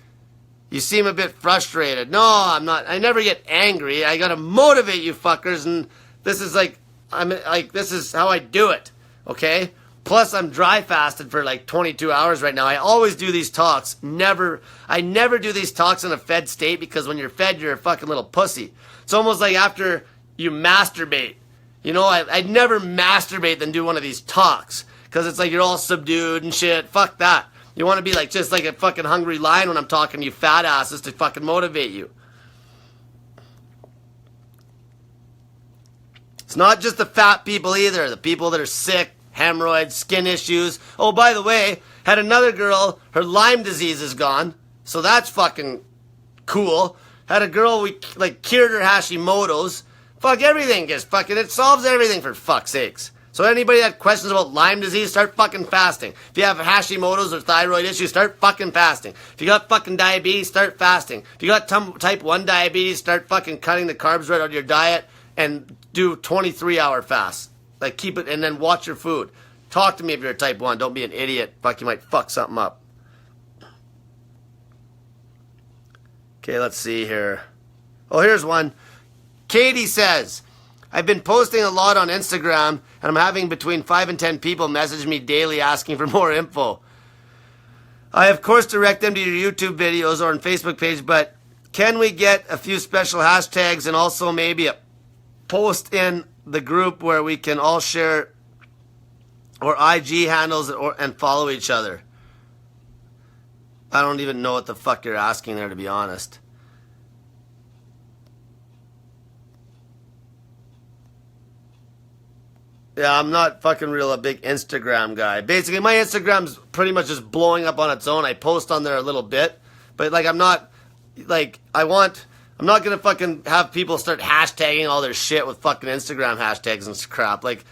You seem a bit frustrated. No, I'm not. I never get angry. I got to motivate you fuckers, and this is this is how I do it. Okay? Plus, I'm dry fasted for like 22 hours right now. I always do these talks. I never do these talks in a fed state because when you're fed, you're a fucking little pussy. It's almost like after you masturbate. You know, I'd never masturbate than do one of these talks because it's like you're all subdued and shit. Fuck that. You want to be like just like a fucking hungry lion when I'm talking to you fat asses to fucking motivate you. It's not just the fat people either. The people that are sick, hemorrhoids, skin issues. Oh, by the way, had another girl, her Lyme disease is gone. So that's fucking cool. Had a girl, we like cured her Hashimoto's. Fuck, everything gets fucking, it solves everything for fuck's sakes. So anybody that questions about Lyme disease, start fucking fasting. If you have Hashimoto's or thyroid issues, start fucking fasting. If you got fucking diabetes, start fasting. If you got type 1 diabetes, start fucking cutting the carbs right out of your diet and do 23-hour fasts. Like, keep it, and then watch your food. Talk to me if you're a type 1. Don't be an idiot. Fuck, you might fuck something up. Okay, let's see here. Oh, here's one. Katie says, I've been posting a lot on Instagram, and I'm having between 5 and 10 people message me daily asking for more info. I, of course, direct them to your YouTube videos or on Facebook page, but can we get a few special hashtags and also maybe a post in the group where we can all share or IG handles and follow each other? I don't even know what the fuck you're asking there, to be honest. Yeah, I'm not fucking a big Instagram guy. Basically, my Instagram's pretty much just blowing up on its own. I post on there a little bit, but like I'm not gonna fucking have people start hashtagging all their shit with fucking Instagram hashtags and crap. Like,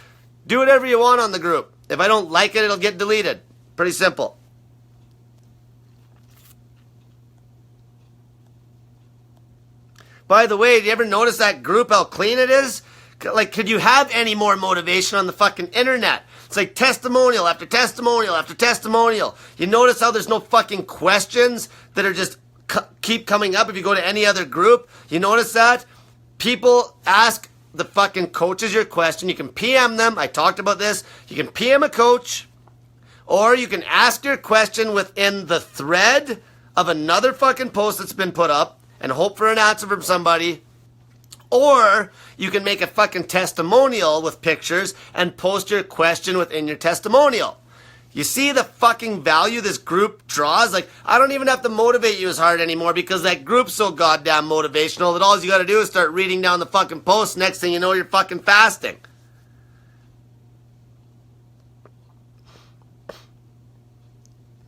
do whatever you want on the group. If I don't like it, it'll get deleted. Pretty simple. By the way, do you ever notice that group, how clean it is? Like, could you have any more motivation on the fucking internet? It's like testimonial after testimonial after testimonial. You notice how there's no fucking questions that are just keep coming up if you go to any other group? You notice that? People ask the fucking coaches your question. You can PM them. I talked about this. You can PM a coach, or you can ask your question within the thread of another fucking post that's been put up and hope for an answer from somebody. Or you can make a fucking testimonial with pictures and post your question within your testimonial. You see the fucking value this group draws? Like, I don't even have to motivate you as hard anymore because that group's so goddamn motivational that all you gotta do is start reading down the fucking post. Next thing you know, you're fucking fasting.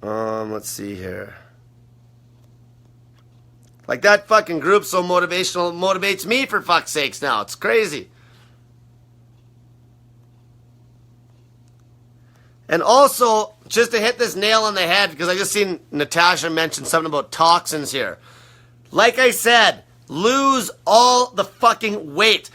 Let's see here. Like, that fucking group's so motivational, it motivates me for fuck's sakes now. It's crazy. And also, just to hit this nail on the head, because I just seen Natasha mention something about toxins here. Like I said, lose all the fucking weight.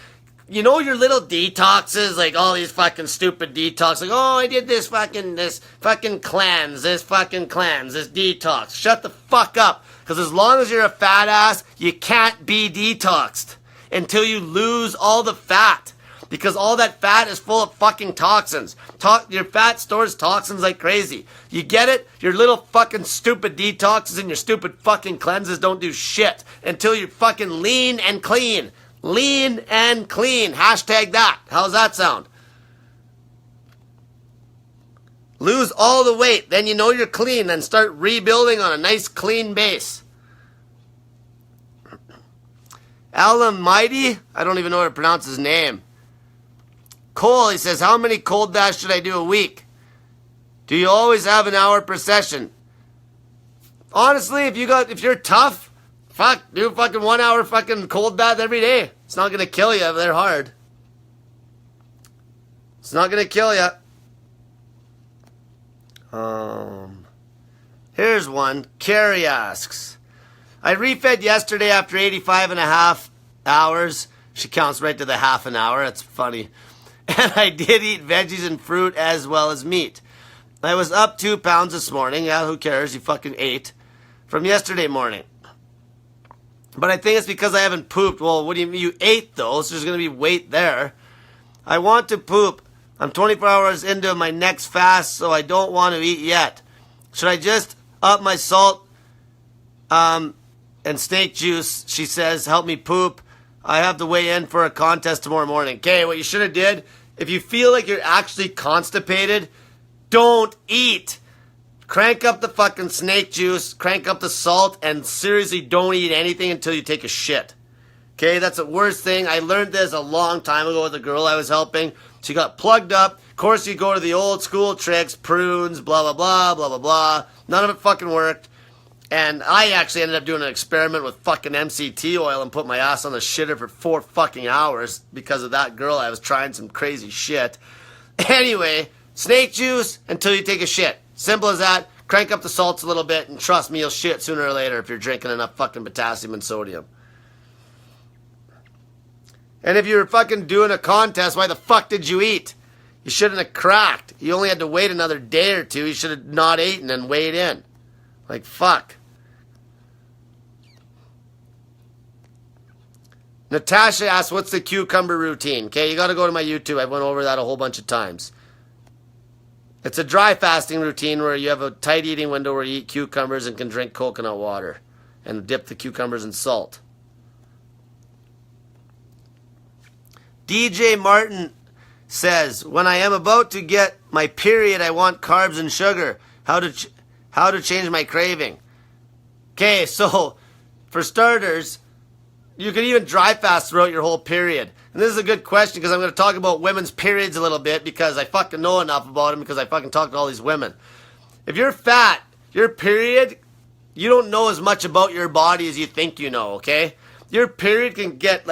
You know your little detoxes, like all these fucking stupid detox, like, oh, I did this fucking cleanse, this detox. Shut the fuck up. Because as long as you're a fat ass, you can't be detoxed until you lose all the fat. Because all that fat is full of fucking toxins. Your fat stores toxins like crazy. You get it? Your little fucking stupid detoxes and your stupid fucking cleanses don't do shit until you're fucking lean and clean. Lean and clean. Hashtag that. How's that sound? Lose all the weight. Then you know you're clean. Then start rebuilding on a nice clean base. Almighty? I don't even know how to pronounce his name. Cole, he says, how many cold baths should I do a week? Do you always have an hour per session? Honestly, if you're tough, do a fucking 1 hour fucking cold bath every day. It's not gonna kill you if they're hard. It's not gonna kill you. Here's one. Carrie asks, I refed yesterday after 85 and a half hours. She counts right to the half an hour. That's funny. And I did eat veggies and fruit as well as meat. I was up 2 pounds this morning. Yeah, who cares? You fucking ate. From yesterday morning. But I think it's because I haven't pooped. Well, what do you mean? You ate though, so there's going to be weight there. I want to poop. I'm 24 hours into my next fast, so I don't want to eat yet. Should I just up my salt and snake juice? She says, help me poop. I have to weigh in for a contest tomorrow morning. Okay, what you should have did, if you feel like you're actually constipated, don't eat. Crank up the fucking snake juice, crank up the salt, and seriously don't eat anything until you take a shit. Okay, that's the worst thing. I learned this a long time ago with a girl I was helping. She got plugged up. Of course, you go to the old school tricks, prunes, blah, blah, blah, blah, blah, blah. None of it fucking worked. And I actually ended up doing an experiment with fucking MCT oil and put my ass on the shitter for 4 fucking hours because of that girl. I was trying some crazy shit. Anyway, snake juice until you take a shit. Simple as that. Crank up the salts a little bit and trust me, you'll shit sooner or later if you're drinking enough fucking potassium and sodium. And if you were fucking doing a contest, why the fuck did you eat? You shouldn't have cracked. You only had to wait another day or two. You should have not eaten and weighed in. Like, fuck. Natasha asks, what's the cucumber routine? Okay, you got to go to my YouTube. I went over that a whole bunch of times. It's a dry fasting routine where you have a tight eating window where you eat cucumbers and can drink coconut water and dip the cucumbers in salt. DJ Martin says, when I am about to get my period, I want carbs and sugar. How to change my craving? Okay, so for starters, you can even dry fast throughout your whole period. And this is a good question because I'm going to talk about women's periods a little bit because I fucking know enough about them because I fucking talk to all these women. If you're fat, your period, you don't know as much about your body as you think you know, okay? Your period can get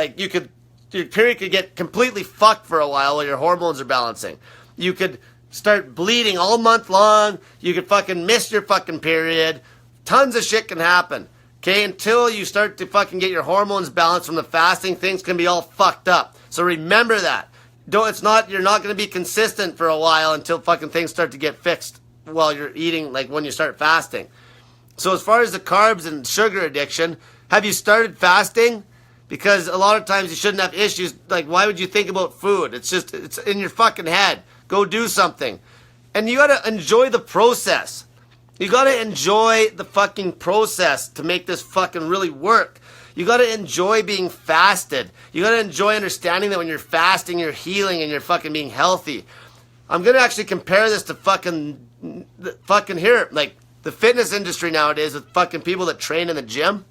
your period could get completely fucked for a while your hormones are balancing. You could start bleeding all month long. You could fucking miss your fucking period. Tons of shit can happen. Okay, until you start to fucking get your hormones balanced from the fasting, things can be all fucked up. So remember that. You're not going to be consistent for a while until fucking things start to get fixed while you're eating, like when you start fasting. So as far as the carbs and sugar addiction, have you started fasting? Because a lot of times you shouldn't have issues. Like, why would you think about food? It's in your fucking head. Go do something. And you gotta enjoy the process. You gotta enjoy the fucking process to make this fucking really work. You gotta enjoy being fasted. You gotta enjoy understanding that when you're fasting, you're healing and you're fucking being healthy. I'm gonna actually compare this to fucking here, like the fitness industry nowadays with fucking people that train in the gym.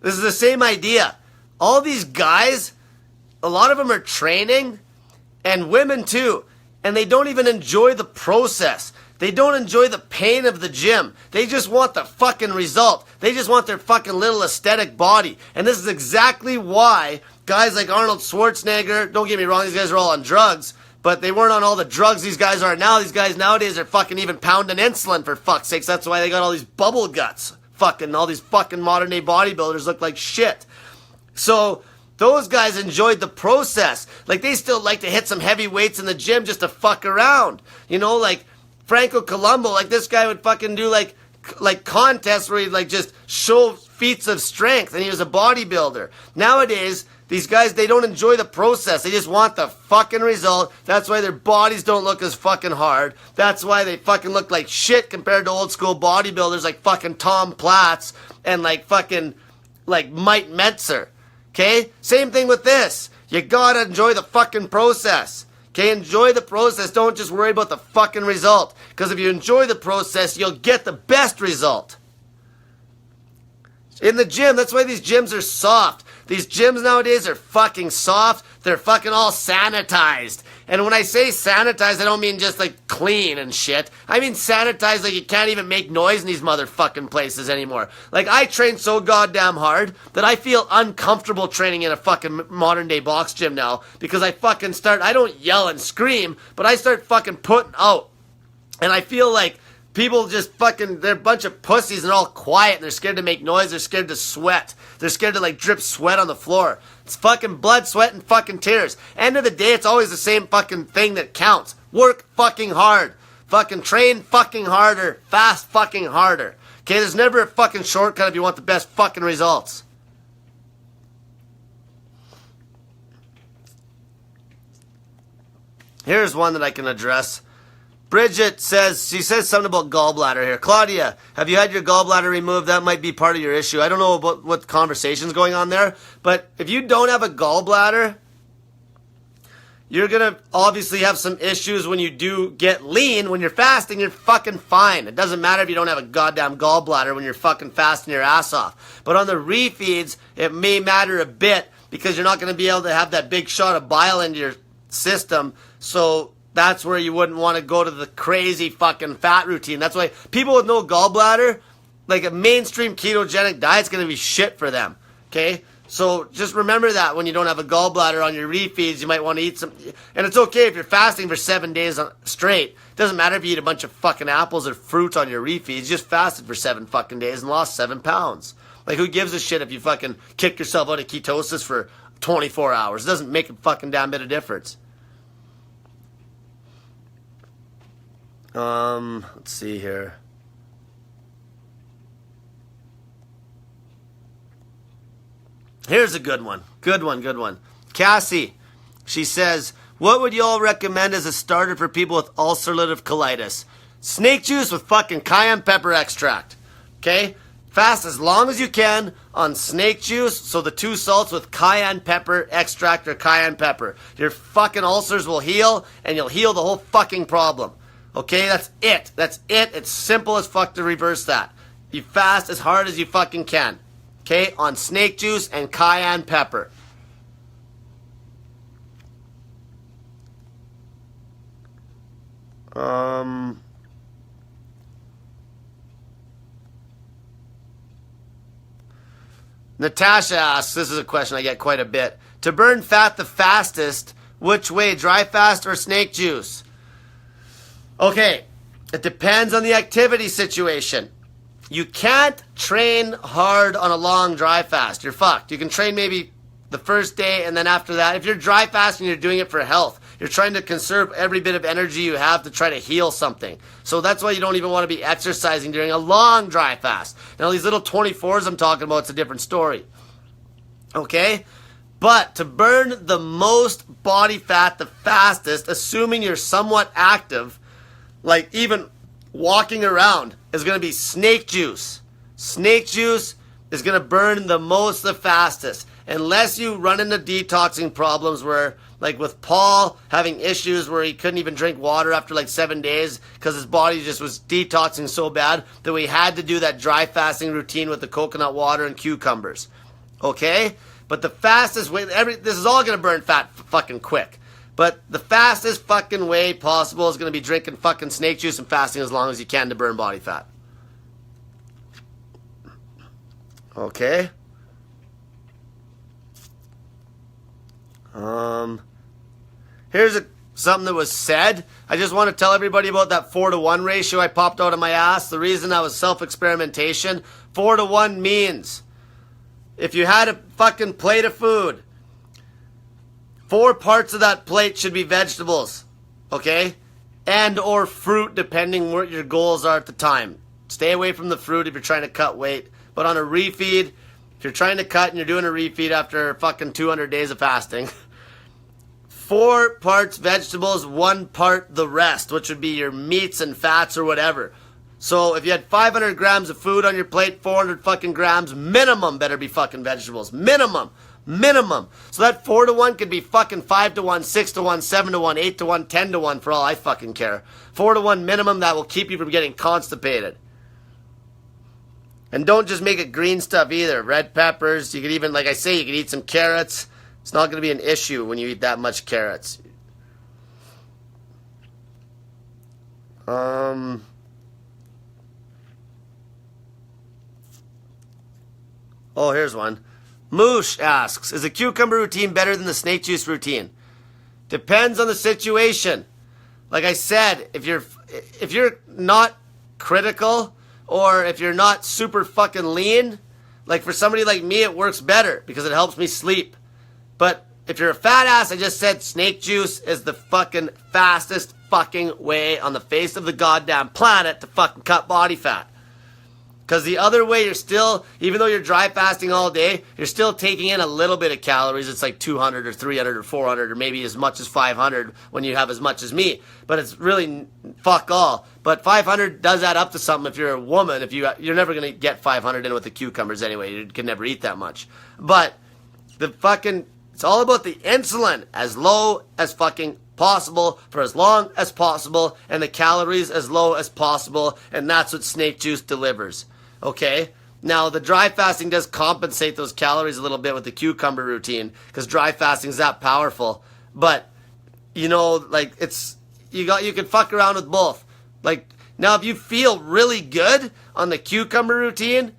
This is the same idea. All these guys, a lot of them are training, and women too, and they don't even enjoy the process. They don't enjoy the pain of the gym. They just want the fucking result. They just want their fucking little aesthetic body. And this is exactly why guys like Arnold Schwarzenegger, don't get me wrong, these guys are all on drugs, but they weren't on all the drugs these guys are now. These guys nowadays are fucking even pounding insulin, for fuck's sakes. That's why they got all these bubble guts. Fucking all these fucking modern day bodybuilders look like shit. So those guys enjoyed the process. Like, they still like to hit some heavy weights in the gym just to fuck around. You know, like Franco Columbo, like this guy would fucking do like contests where he'd like just show feats of strength, and he was a bodybuilder. Nowadays, these guys, they don't enjoy the process. They just want the fucking result. That's why their bodies don't look as fucking hard. That's why they fucking look like shit compared to old school bodybuilders like fucking Tom Platz and like fucking like Mike Metzer. Okay? Same thing with this. You gotta enjoy the fucking process. Okay? Enjoy the process. Don't just worry about the fucking result. Because if you enjoy the process, you'll get the best result. In the gym, that's why these gyms are soft. These gyms nowadays are fucking soft. They're fucking all sanitized. And when I say sanitized, I don't mean just like clean and shit. I mean sanitized like you can't even make noise in these motherfucking places anymore. Like, I train so goddamn hard that I feel uncomfortable training in a fucking modern day box gym now. Because I don't yell and scream, but I start fucking putting out. And I feel like people just fucking, they're a bunch of pussies and they're all quiet and they're scared to make noise. They're scared to sweat. They're scared to like drip sweat on the floor. It's fucking blood, sweat, and fucking tears. End of the day, it's always the same fucking thing that counts. Work fucking hard. Fucking train fucking harder. Fast fucking harder. Okay, there's never a fucking shortcut if you want the best fucking results. Here's one that I can address. Bridget says, she says something about gallbladder here. Claudia, have you had your gallbladder removed? That might be part of your issue. I don't know about what conversation's going on there, but if you don't have a gallbladder, you're going to obviously have some issues when you do get lean. When you're fasting, you're fucking fine. It doesn't matter if you don't have a goddamn gallbladder when you're fucking fasting your ass off. But on the refeeds, it may matter a bit because you're not going to be able to have that big shot of bile into your system. So that's where you wouldn't want to go to the crazy fucking fat routine. That's why people with no gallbladder, like a mainstream ketogenic diet's going to be shit for them. Okay? So just remember that when you don't have a gallbladder on your refeeds, you might want to eat some. And it's okay if you're fasting for 7 days straight. It doesn't matter if you eat a bunch of fucking apples or fruits on your refeeds. You just fasted for 7 fucking days and lost 7 pounds. Like, who gives a shit if you fucking kick yourself out of ketosis for 24 hours? It doesn't make a fucking damn bit of difference. Let's see here. Here's a good one. Good one. Cassie, she says, what would you all recommend as a starter for people with ulcerative colitis? Snake juice with fucking cayenne pepper extract. Okay? Fast as long as you can on snake juice, so the 2 salts with cayenne pepper extract or cayenne pepper. Your fucking ulcers will heal, and you'll heal the whole fucking problem. Okay, that's it. It's simple as fuck to reverse that. You fast as hard as you fucking can. Okay, on snake juice and cayenne pepper. Natasha asks, this is a question I get quite a bit. To burn fat the fastest, which way, dry fast or snake juice? Okay, it depends on the activity situation. You can't train hard on a long dry fast. You're fucked. You can train maybe the first day and then after that. If you're dry fasting, you're doing it for health. You're trying to conserve every bit of energy you have to try to heal something. So that's why you don't even want to be exercising during a long dry fast. Now, these little 24s I'm talking about, it's a different story. Okay? But to burn the most body fat the fastest, assuming you're somewhat active, like even walking around, is going to be snake juice. Snake juice is going to burn the most the fastest. Unless you run into detoxing problems where, like with Paul having issues where he couldn't even drink water after like 7 days because his body just was detoxing so bad that we had to do that dry fasting routine with the coconut water and cucumbers. Okay? But the fastest way, this is all going to burn fat fucking quick. But the fastest fucking way possible is going to be drinking fucking snake juice and fasting as long as you can to burn body fat. Okay? Here's something that was said. I just want to tell everybody about that 4-to-1 ratio I popped out of my ass. The reason that was self-experimentation. 4-to-1 means if you had a fucking plate of food, 4 parts of that plate should be vegetables, okay? And or fruit, depending what your goals are at the time. Stay away from the fruit if you're trying to cut weight. But on a refeed, if you're trying to cut and you're doing a refeed after fucking 200 days of fasting, 4 parts vegetables, 1 part the rest, which would be your meats and fats or whatever. So if you had 500 grams of food on your plate, 400 fucking grams minimum better be fucking vegetables. Minimum. So that 4-to-1 could be fucking 5-to-1, 6-to-1, 7-to-1, 8-to-1, 10-to-1 for all I fucking care. 4-to-1 minimum, that will keep you from getting constipated. And don't just make it green stuff either. Red peppers, you could even, like I say, you could eat some carrots. It's not going to be an issue when you eat that much carrots. Oh, here's one. Moosh asks, is a cucumber routine better than the snake juice routine? Depends on the situation. Like I said, if you're not critical or if you're not super fucking lean, like for somebody like me, it works better because it helps me sleep. But if you're a fat ass, I just said snake juice is the fucking fastest fucking way on the face of the goddamn planet to fucking cut body fat. Because the other way, you're still, even though you're dry fasting all day, you're still taking in a little bit of calories. It's like 200 or 300 or 400 or maybe as much as 500 when you have as much as me. But it's really fuck all. But 500 does add up to something if you're a woman. You're never going to get 500 in with the cucumbers anyway. You can never eat that much. But it's all about the insulin as low as fucking possible for as long as possible and the calories as low as possible. And that's what snake juice delivers. Okay, now the dry fasting does compensate those calories a little bit with the cucumber routine because dry fasting is that powerful. But you know, like you can fuck around with both. Like now, if you feel really good on the cucumber routine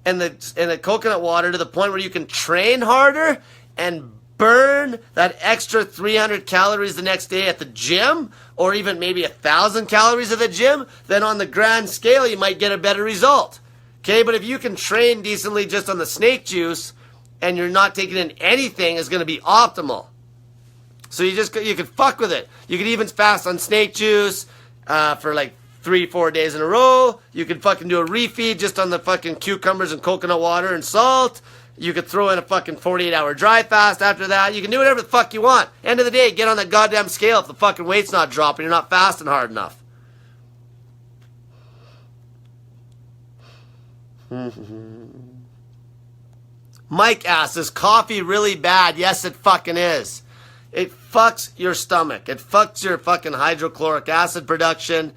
and the coconut water to the point where you can train harder and burn that extra 300 calories the next day at the gym, or even maybe 1,000 calories at the gym, then on the grand scale you might get a better result. Okay, but if you can train decently just on the snake juice and you're not taking in anything, is going to be optimal. So you could fuck with it. You could even fast on snake juice for like 3-4 days in a row. You could fucking do a refeed just on the fucking cucumbers and coconut water and salt. You could throw in a fucking 48-hour dry fast after that. You can do whatever the fuck you want. End of the day, get on that goddamn scale if the fucking weight's not dropping. You're not fasting hard enough. Mike asks, is coffee really bad? Yes, it fucking is. It fucks your stomach. It fucks your fucking hydrochloric acid production.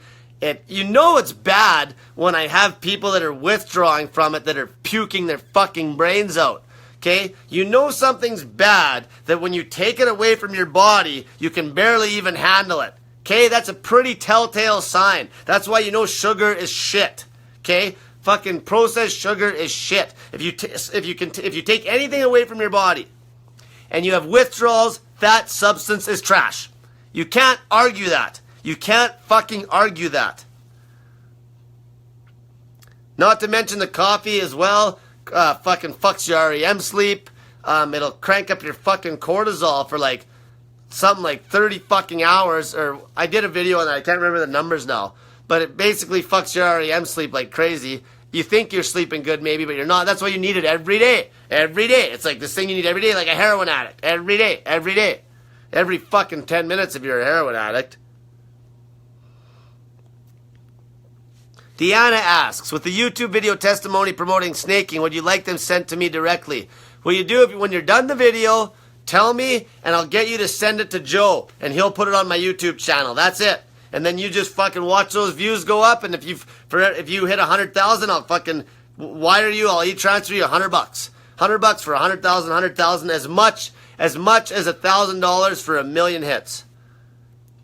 You know it's bad when I have people that are withdrawing from it that are puking their fucking brains out. Okay? You know something's bad that when you take it away from your body, you can barely even handle it. Okay? That's a pretty telltale sign. That's why you know sugar is shit. Okay? Fucking processed sugar is shit. If you take anything away from your body and you have withdrawals, that substance is trash. You can't argue that. You can't fucking argue that. Not to mention the coffee as well. Fucking fucks your REM sleep. It'll crank up your fucking cortisol for like something like 30 fucking hours. Or I did a video on that. I can't remember the numbers now. But it basically fucks your REM sleep like crazy. You think you're sleeping good maybe, but you're not. That's why you need it every day. Every day. It's like this thing you need every day, like a heroin addict. Every day. Every day. Every fucking 10 minutes if you're a heroin addict. Deanna asks, with the YouTube video testimony promoting snaking, would you like them sent to me directly? Will you do it when you're done the video? Tell me, and I'll get you to send it to Joe, and he'll put it on my YouTube channel. That's it. And then you just fucking watch those views go up, and if you hit 100,000, I'll fucking wire you. I'll e-transfer you $100. $100 for 100,000, 100,000, as much as $1,000 for 1,000,000 hits.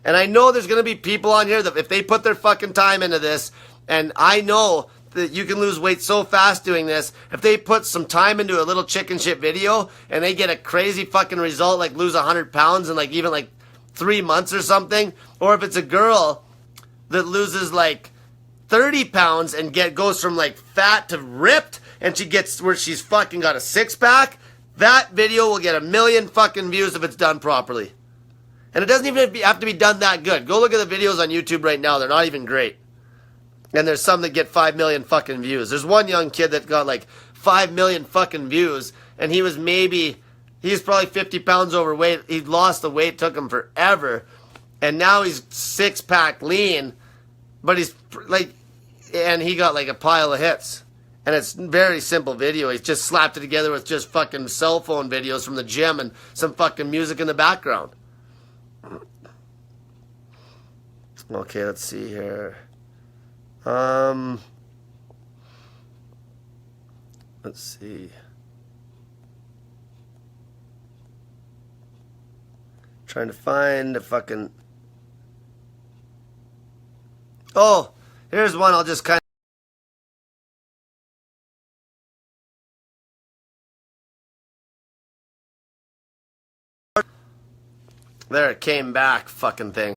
And I know there's gonna be people on here that if they put their fucking time into this, and I know that you can lose weight so fast doing this, if they put some time into a little chicken shit video and they get a crazy fucking result, like lose 100 pounds in like even like 3 months or something, or if it's a girl that loses like 30 pounds and goes from like fat to ripped and she gets where she's fucking got a 6-pack, that video will get 1,000,000 fucking views if it's done properly. And it doesn't even have to be done that good. Go look at the videos on YouTube right now. They're not even great. And there's some that get 5 million fucking views. There's one young kid that got like 5 million fucking views, and he's probably 50 pounds overweight. He lost the weight, took him forever, and now he's 6-pack lean, but and he got like a pile of hits. And it's a very simple video. He's just slapped it together with just fucking cell phone videos from the gym and some fucking music in the background. Okay, let's see here. Let's see. Trying to find a fucking... Oh, here's one I'll just kind of... There, it came back, fucking thing.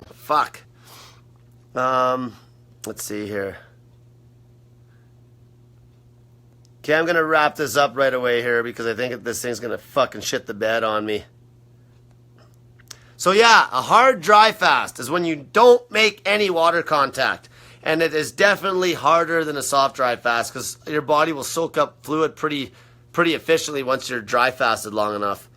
Fuck. Let's see here. Okay, I'm gonna wrap this up right away here because I think this thing's gonna fucking shit the bed on me. So yeah, a hard dry fast is when you don't make any water contact. And it is definitely harder than a soft dry fast because your body will soak up fluid pretty efficiently once you're dry fasted long enough.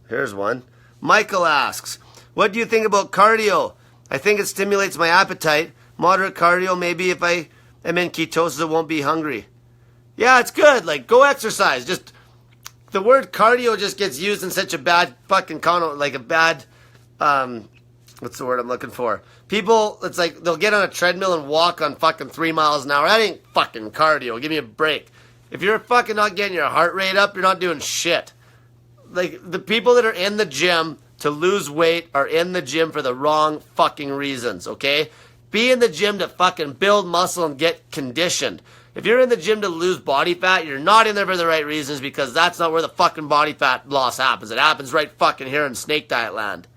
Here's one. Michael asks, what do you think about cardio? I think it stimulates my appetite. Moderate cardio, maybe if I am in ketosis, I won't be hungry. Yeah, it's good. Like, go exercise. Just, the word cardio just gets used in such a bad fucking like a bad, what's the word I'm looking for? People, it's like, they'll get on a treadmill and walk on fucking 3 miles an hour. That ain't fucking cardio. Give me a break. If you're fucking not getting your heart rate up, you're not doing shit. Like, the people that are in the gym to lose weight are in the gym for the wrong fucking reasons, okay? Be in the gym to fucking build muscle and get conditioned. If you're in the gym to lose body fat, you're not in there for the right reasons because that's not where the fucking body fat loss happens. It happens right fucking here in Snake Diet land.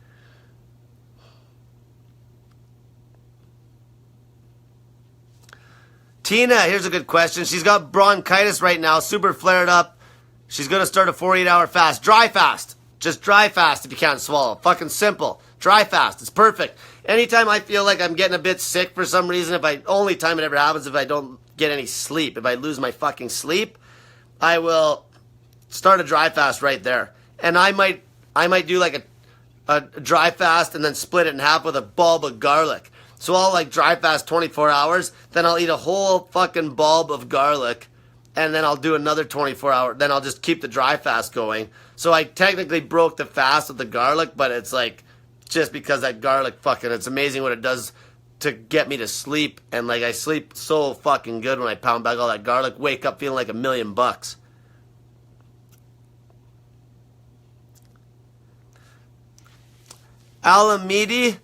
Tina, here's a good question. She's got bronchitis right now, super flared up. She's going to start a 48-hour fast. Dry fast. Just dry fast if you can't swallow. Fucking simple. Dry fast. It's perfect. Anytime I feel like I'm getting a bit sick for some reason, only time it ever happens if I don't get any sleep. If I lose my fucking sleep, I will start a dry fast right there. And I might do like a dry fast and then split it in half with a bulb of garlic. So I'll like dry fast 24 hours, then I'll eat a whole fucking bulb of garlic, and then I'll do another 24 hour, then I'll just keep the dry fast going. So I technically broke the fast with the garlic, but it's like, just because that garlic fucking, it's amazing what it does to get me to sleep. And like, I sleep so fucking good when I pound back all that garlic, wake up feeling like $1,000,000. Alamedi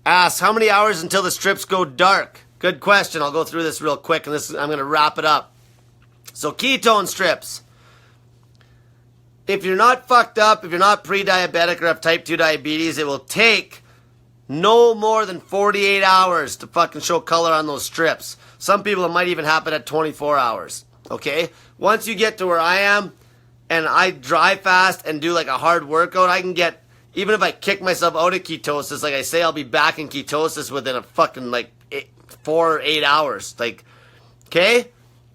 asks, how many hours until the strips go dark? Good question. I'll go through this real quick, and I'm going to wrap it up. So ketone strips. If you're not fucked up, if you're not pre-diabetic or have type 2 diabetes, it will take No more than 48 hours to fucking show color on those strips. Some people, it might even happen at 24 hours. Okay? Once you get to where I am, and I dry fast and do like a hard workout, I can get, even if I kick myself out of ketosis, like I say, I'll be back in ketosis within a fucking like 4 or 8 hours. Like, okay?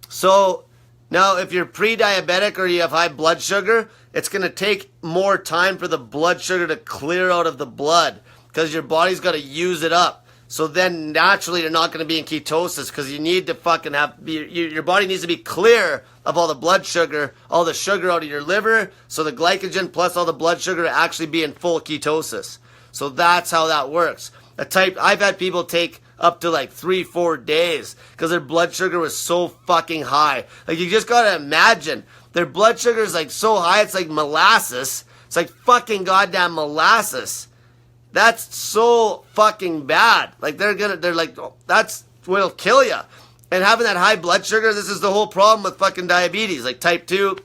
So, now if you're pre-diabetic or you have high blood sugar, it's going to take more time for the blood sugar to clear out of the blood because your body's got to use it up. So then naturally you're not going to be in ketosis because you need to fucking have, your body needs to be clear of all the blood sugar, all the sugar out of your liver, so the glycogen plus all the blood sugar to actually be in full ketosis. So that's how that works. I've had people take up to like 3-4 days because their blood sugar was so fucking high. Like you just gotta imagine their blood sugar is like so high it's like molasses. It's like fucking goddamn molasses. That's so fucking bad. Like they're like, oh, that's what'll kill you. And having that high blood sugar, this is the whole problem with fucking diabetes, like type 2,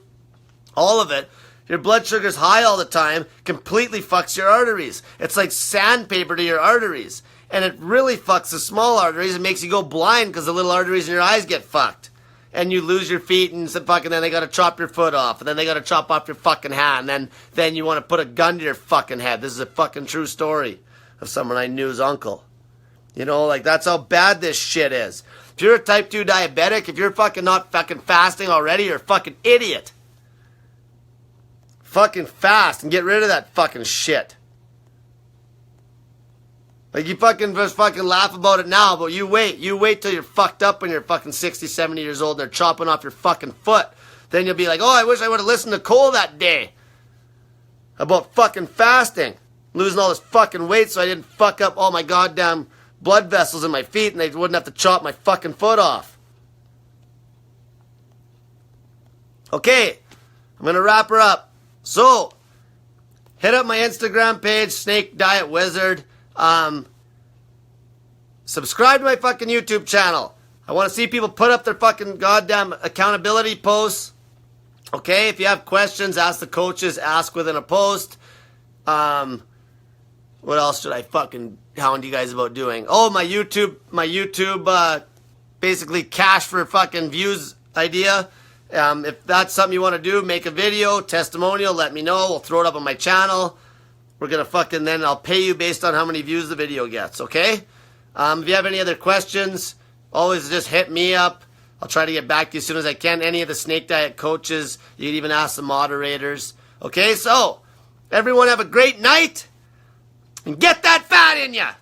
all of it. Your blood sugar's high all the time, completely fucks your arteries. It's like sandpaper to your arteries. And it really fucks the small arteries. It makes you go blind because the little arteries in your eyes get fucked. And you lose your feet and fucking then they gotta chop your foot off. And then they gotta chop off your fucking hand. And then you want to put a gun to your fucking head. This is a fucking true story of someone I knew's uncle. You know, like that's how bad this shit is. If you're a type 2 diabetic, if you're fucking not fucking fasting already, you're a fucking idiot. Fucking fast and get rid of that fucking shit. Like you fucking just fucking laugh about it now, but you wait till you're fucked up when you're fucking 60, 70 years old and they're chopping off your fucking foot. Then you'll be like, oh, I wish I would have listened to Cole that day about fucking fasting. Losing all this fucking weight so I didn't fuck up all my goddamn blood vessels in my feet and they wouldn't have to chop my fucking foot off. Okay, I'm going to wrap her up. So, hit up my Instagram page, Snake Diet Wizard. Subscribe to my fucking YouTube channel. I want to see people put up their fucking goddamn accountability posts. Okay, if you have questions, ask the coaches, ask within a post. What else should I fucking hound you guys about doing? Oh, my YouTube, basically cash for fucking views idea. If that's something you want to do, make a video, testimonial, let me know. We'll throw it up on my channel. We're going to fucking, then I'll pay you based on how many views the video gets, okay? If you have any other questions, always just hit me up. I'll try to get back to you as soon as I can. Any of the Snake Diet coaches, you can even ask the moderators. Okay, so, everyone have a great night, and get that fat in ya!